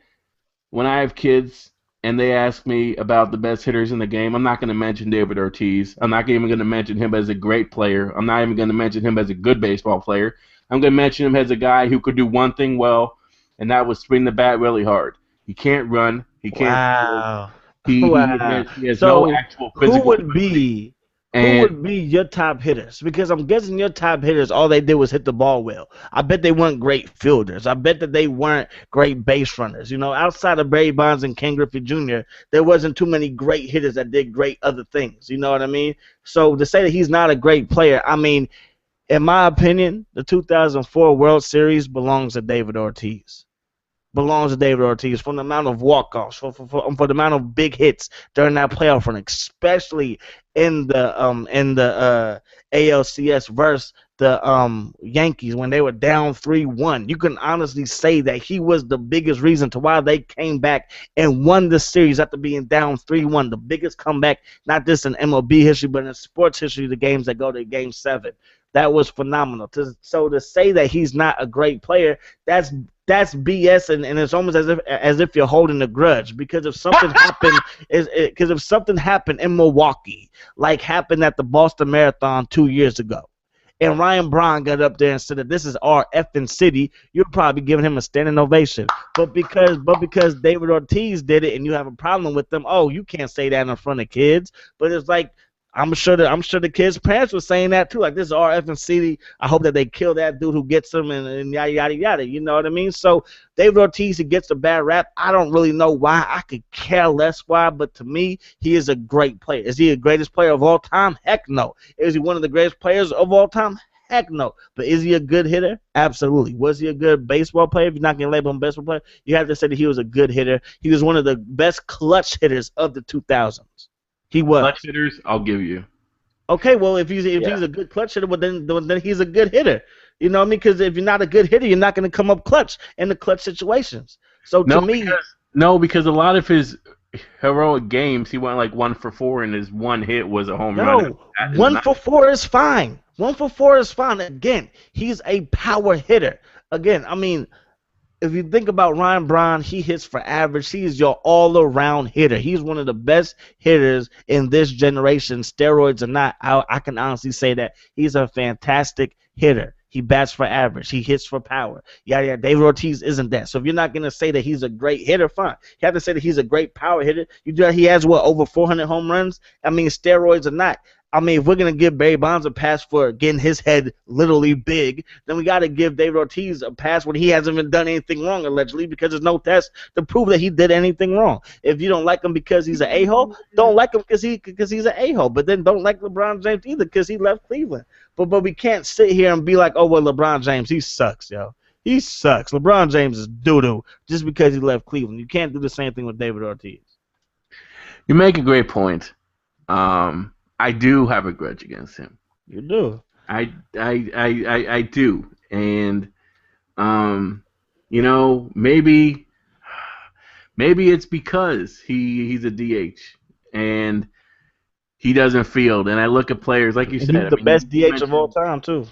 when I have kids and they ask me about the best hitters in the game, I'm not going to mention David Ortiz. I'm not even going to mention him as a great player. I'm not even going to mention him as a good baseball player. I'm going to mention him as a guy who could do one thing well, and that was swing the bat really hard. He can't run. He can't field. Wow. He Wow. has, he has no So actual who physical would ability. be who And would be your top hitters? Because I'm guessing your top hitters, all they did was hit the ball well. I bet they weren't great fielders. I bet that they weren't great base runners. You know, outside of Barry Bonds and Ken Griffey Jr., there wasn't too many great hitters that did great other things. You know what I mean? So to say that he's not a great player, I mean, in my opinion, the 2004 World Series belongs to David Ortiz. Belongs to David Ortiz from the amount of walk-offs, for the amount of big hits during that playoff run, especially in the ALCS versus the Yankees when they were down 3-1. You can honestly say that he was the biggest reason to why they came back and won the series after being down 3-1. The biggest comeback, not just in MLB history, but in sports history, the games that go to Game 7. That was phenomenal. So to say that he's not a great player, that's BS, and it's almost as if you're holding a grudge because if something happened, because if something happened in Milwaukee, like happened at the Boston Marathon 2 years ago, and Ryan Braun got up there and said that this is our effing city, you're probably giving him a standing ovation. But because David Ortiz did it, and you have a problem with them, oh, you can't say that in front of kids. But it's like I'm sure the kids' parents were saying that too. Like, this is our effing city. I hope that they kill that dude who gets them and yada yada yada. You know what I mean? So David Ortiz, he gets a bad rap. I don't really know why. I could care less why, but to me, he is a great player. Is he the greatest player of all time? Heck no. Is he one of the greatest players of all time? Heck no. But is he a good hitter? Absolutely. Was he a good baseball player? If you're not going to label him baseball player, you have to say that he was a good hitter. He was one of the best clutch hitters of the 2000s. He was. clutch hitters, I'll give you. Okay, well, if he's Yeah. a good clutch hitter, well, then he's a good hitter. You know what I mean? Because if you're not a good hitter, you're not going to come up clutch in the clutch situations. So to No, me, because a lot of his heroic games, he went like 1 for 4, and his one hit was a home run. yo, That is one not. for four is fine. 1 for 4 is fine. Again, he's a power hitter. Again, I mean, if you think about Ryan Braun, he hits for average. He is your all-around hitter. He's one of the best hitters in this generation. Steroids or not, I can honestly say that he's a fantastic hitter. He bats for average. He hits for power. Yeah, yeah. David Ortiz isn't that. So if you're not gonna say that he's a great hitter, fine. You have to say that he's a great power hitter. You do that. He has what, over 400 home runs. I mean, steroids or not. I mean, if we're gonna give Barry Bonds a pass for getting his head literally big, then we got to give David Ortiz a pass when he hasn't even done anything wrong, allegedly, because there's no test to prove that he did anything wrong. If you don't like him because he's an a-hole, don't like him because he's an a-hole. But then don't like LeBron James either because he left Cleveland. But we can't sit here and be like, oh, well, LeBron James, he sucks, yo. He sucks. LeBron James is doo-doo just because he left Cleveland. You can't do the same thing with David Ortiz. You make a great point. I do have a grudge against him. You do. I do, and um, maybe it's because he's a DH, and he doesn't field. And I look at players like you And he said. was I the mean, best you DH of all mentioned. time too.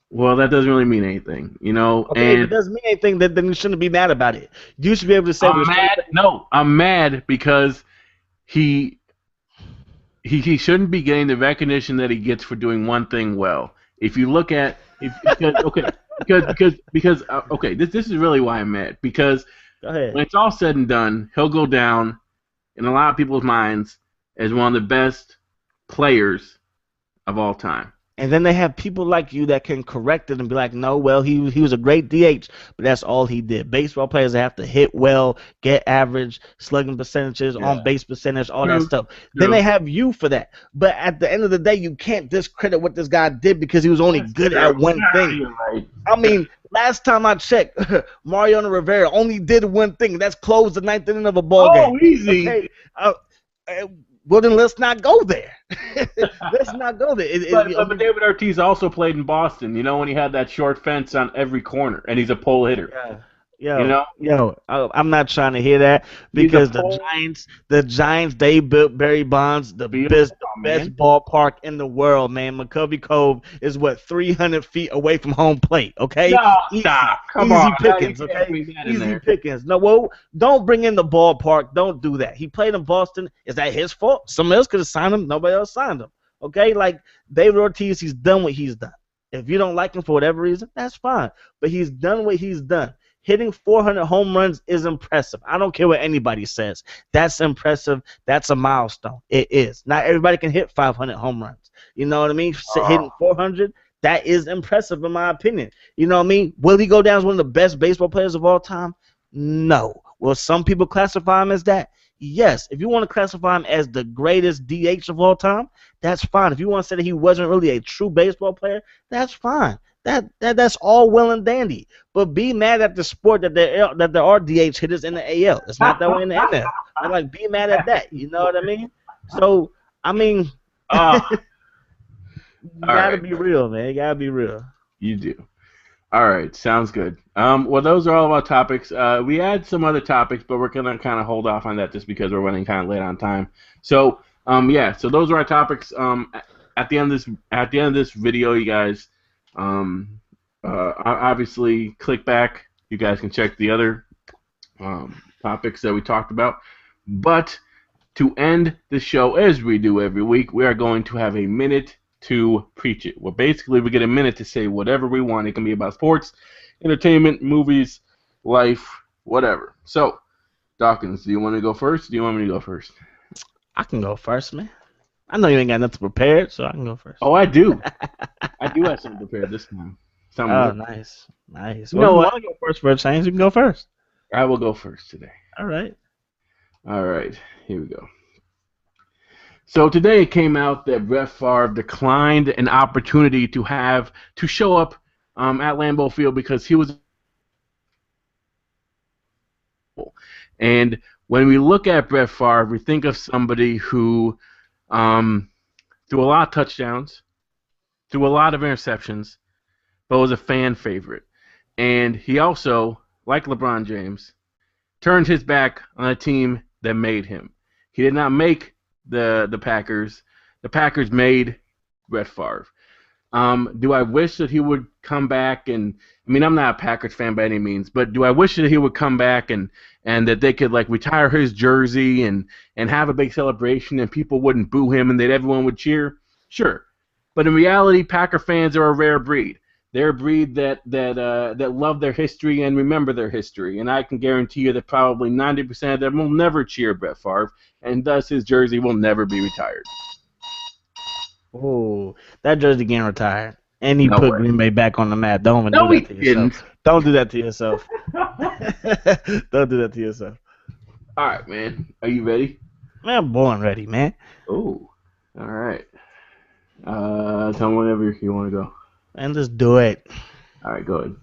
Well, that doesn't really mean anything, you know. Okay, if it And doesn't mean anything, then you shouldn't be mad about it. You should be able to say with a I'm straight mad. face. No, I'm mad because he he shouldn't be getting the recognition that he gets for doing one thing well. If you look at if because okay because okay, this is really why I'm mad, because Go ahead. when it's all said and done, he'll go down in a lot of people's minds as one of the best players of all time. And then they have people like you that can correct it and be like, no, well, he was a great DH, but that's all he did. Baseball players have to hit well, get average, slugging percentages, on Yeah. base percentage, all that True. stuff. Then True. they have you for that. But at the end of the day, you can't discredit what this guy did because he was only That's good true. at one Nah, thing. you're right. I mean, last time I checked, Mariano Rivera only did one thing. That's close the ninth inning of a ball game. Oh, easy. Okay. Well, then let's not go there. Let's not go there. But David Ortiz also played in Boston. You know, when he had that short fence on every corner, and he's a pole hitter. Yeah. You know, I'm not trying to hear that he's a because pole. the Giants, they built Barry Bonds, the Field. best, Oh, best man. ballpark in the world, man. McCovey Cove is what 300 feet away from home plate. Okay, No, easy, stop. Come easy on. Now pickings. you can't Okay, bring that in easy there. pickings. No, well, don't bring in the ballpark. Don't do that. He played in Boston. Is that his fault? Someone else could have signed him. Nobody else signed him. Okay, like David Ortiz, he's done what he's done. If you don't like him for whatever reason, that's fine. But he's done what he's done. Hitting 400 home runs is impressive. I don't care what anybody says. That's impressive. That's a milestone. It is. Not everybody can hit 500 home runs. You know what I mean? Hitting 400, that is impressive in my opinion. You know what I mean? Will he go down as one of the best baseball players of all time? No. Will some people classify him as that? Yes. If you want to classify him as the greatest DH of all time, that's fine. If you want to say that he wasn't really a true baseball player, that's fine. That's all well and dandy. But be mad at the sport that there are DH hitters in the AL. It's not that way in the NL. I'm like, be mad at that. You know what I mean? So, I mean, Oh, you all gotta right. be real, man. You gotta be real. You do. All right. Sounds good. Well, those are all of our topics. We had some other topics, but we're gonna kind of hold off on that just because we're running kind of late on time. So, yeah. So those are our topics. At the end of this video, you guys. Obviously, click back. You guys can check the other topics that we talked about. But to end the show, as we do every week, we are going to have a minute to preach it. Well, basically, we get a minute to say whatever we want. It can be about sports, entertainment, movies, life, whatever. So, Dawkins, do you want to go first? Or do you want me to go first? I can go first, man. I know you ain't got nothing prepared, so I can go first. Oh, I do. I do have something prepared this time. Oh, nice. Nice. You Well, know if you what? want to go first for a change, you can go first. I will go first today. All right. All right, here we go. So today it came out that Brett Favre declined an opportunity to show up at Lambeau Field because he was. And when we look at Brett Favre, we think of somebody who threw a lot of touchdowns, threw a lot of interceptions, but was a fan favorite. And he also, like LeBron James, turned his back on a team that made him. He did not make the Packers. The Packers made Brett Favre. Do I wish that he would come back and I mean I'm not a Packers fan by any means, but do I wish that he would come back and that they could like retire his jersey and have a big celebration and people wouldn't boo him and that everyone would cheer? Sure. But in reality, Packer fans are a rare breed. They're a breed that love their history and remember their history. And I can guarantee you that probably 90% of them will never cheer Brett Favre, and thus his jersey will never be retired. Oh, that jersey getting retired. And he No put way. Green Bay back on the map. Don't even No, do he that to yourself. didn't. Don't do that to yourself. Don't do that to yourself. All right, man. Are you ready? Man, I'm born ready, man. Oh, all right. Tell me whenever you want to go. And just do it. All right, go ahead.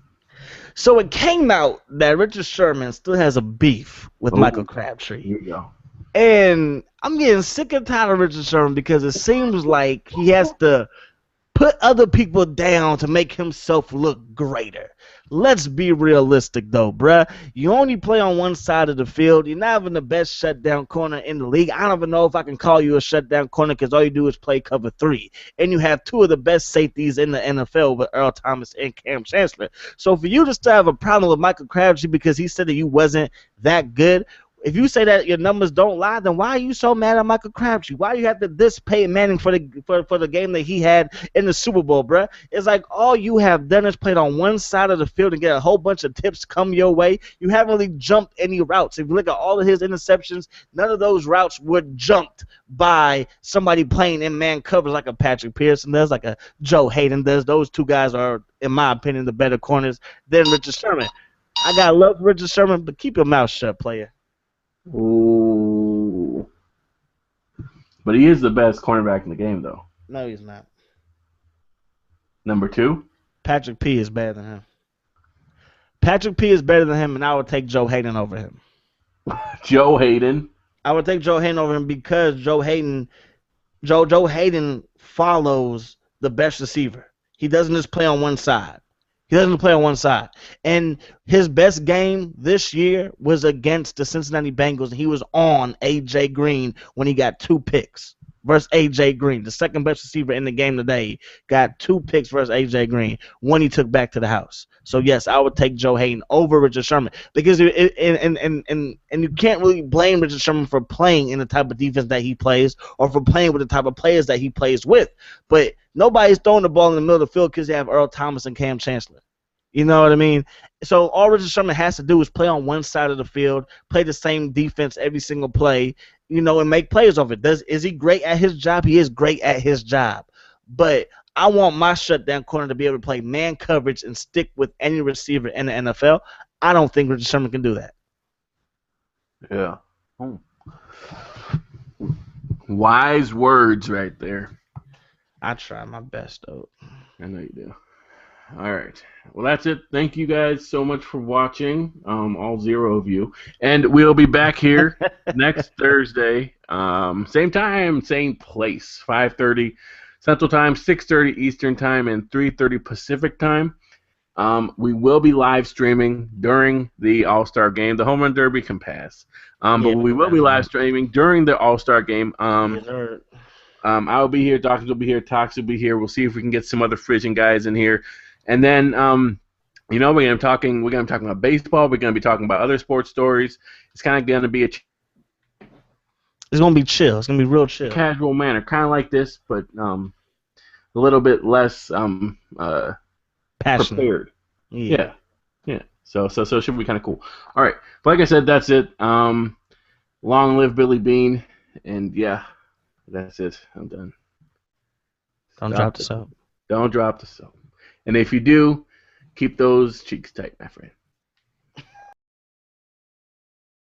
So it came out that Richard Sherman still has a beef with Ooh. Michael Crabtree. Here you go. And I'm getting sick and tired of Richard Sherman because it seems like he has to put other people down to make himself look greater. Let's be realistic, though, bruh. You only play on one side of the field. You're not even the best shutdown corner in the league. I don't even know if I can call you a shutdown corner because all you do is play cover three. And you have two of the best safeties in the NFL with Earl Thomas and Cam Chancellor. So for you to still have a problem with Michael Crabtree because he said that you wasn't that good, if you say that your numbers don't lie, then why are you so mad at Michael Crabtree? Why do you have to diss Peyton Manning for the game that he had in the Super Bowl, bruh? It's like all you have done is played on one side of the field and get a whole bunch of tips come your way. You haven't really jumped any routes. If you look at all of his interceptions, none of those routes were jumped by somebody playing in man covers like a Patrick Pearson does, like a Joe Hayden does. Those two guys are, in my opinion, the better corners than Richard Sherman. I got love for Richard Sherman, but keep your mouth shut, player. Ooh. But he is the best cornerback in the game, though. No, he's not. Number 2? Patrick P is better than him. Patrick P is better than him, and I would take Joe Hayden over him. Joe Hayden. I would take Joe Hayden over him because Joe Hayden follows the best receiver. He doesn't just play on one side. And his best game this year was against the Cincinnati Bengals, and he was on A.J. Green when he got 2 picks versus A.J. Green. The second best receiver in the game today got 2 picks versus A.J. Green. One he took back to the house. So, yes, I would take Joe Hayden over Richard Sherman because and you can't really blame Richard Sherman for playing in the type of defense that he plays or for playing with the type of players that he plays with. But nobody's throwing the ball in the middle of the field because they have Earl Thomas and Cam Chancellor. You know what I mean? So all Richard Sherman has to do is play on one side of the field, play the same defense every single play, and make plays of it. Is he great at his job? He is great at his job. But I want my shutdown corner to be able to play man coverage and stick with any receiver in the NFL. I don't think Richard Sherman can do that. Yeah. Oh. Wise words right there. I try my best, though. I know you do. All right. Well, that's it. Thank you guys so much for watching, all 0 of you. And we'll be back here next Thursday, same time, same place, 5:30 Central Time, 6:30 Eastern Time, and 3:30 Pacific Time. We will be live streaming during the All-Star Game. The Home Run Derby can pass. But we will be live streaming during the All-Star Game. I will be here. Doctors will be here. Tox will be here. We'll see if we can get some other Frisian guys in here. And then, we're gonna be talking about baseball. We're gonna be talking about other sports stories. It's kind of gonna be it's gonna be chill. It's gonna be real chill, casual manner, kind of like this, but a little bit less passionate. Prepared. Yeah. So it should be kind of cool. All right, but like I said, that's it. Long live Billy Bean, and yeah, that's it. I'm done. Don't drop the soap. Don't drop the soap. And if you do, keep those cheeks tight, my friend.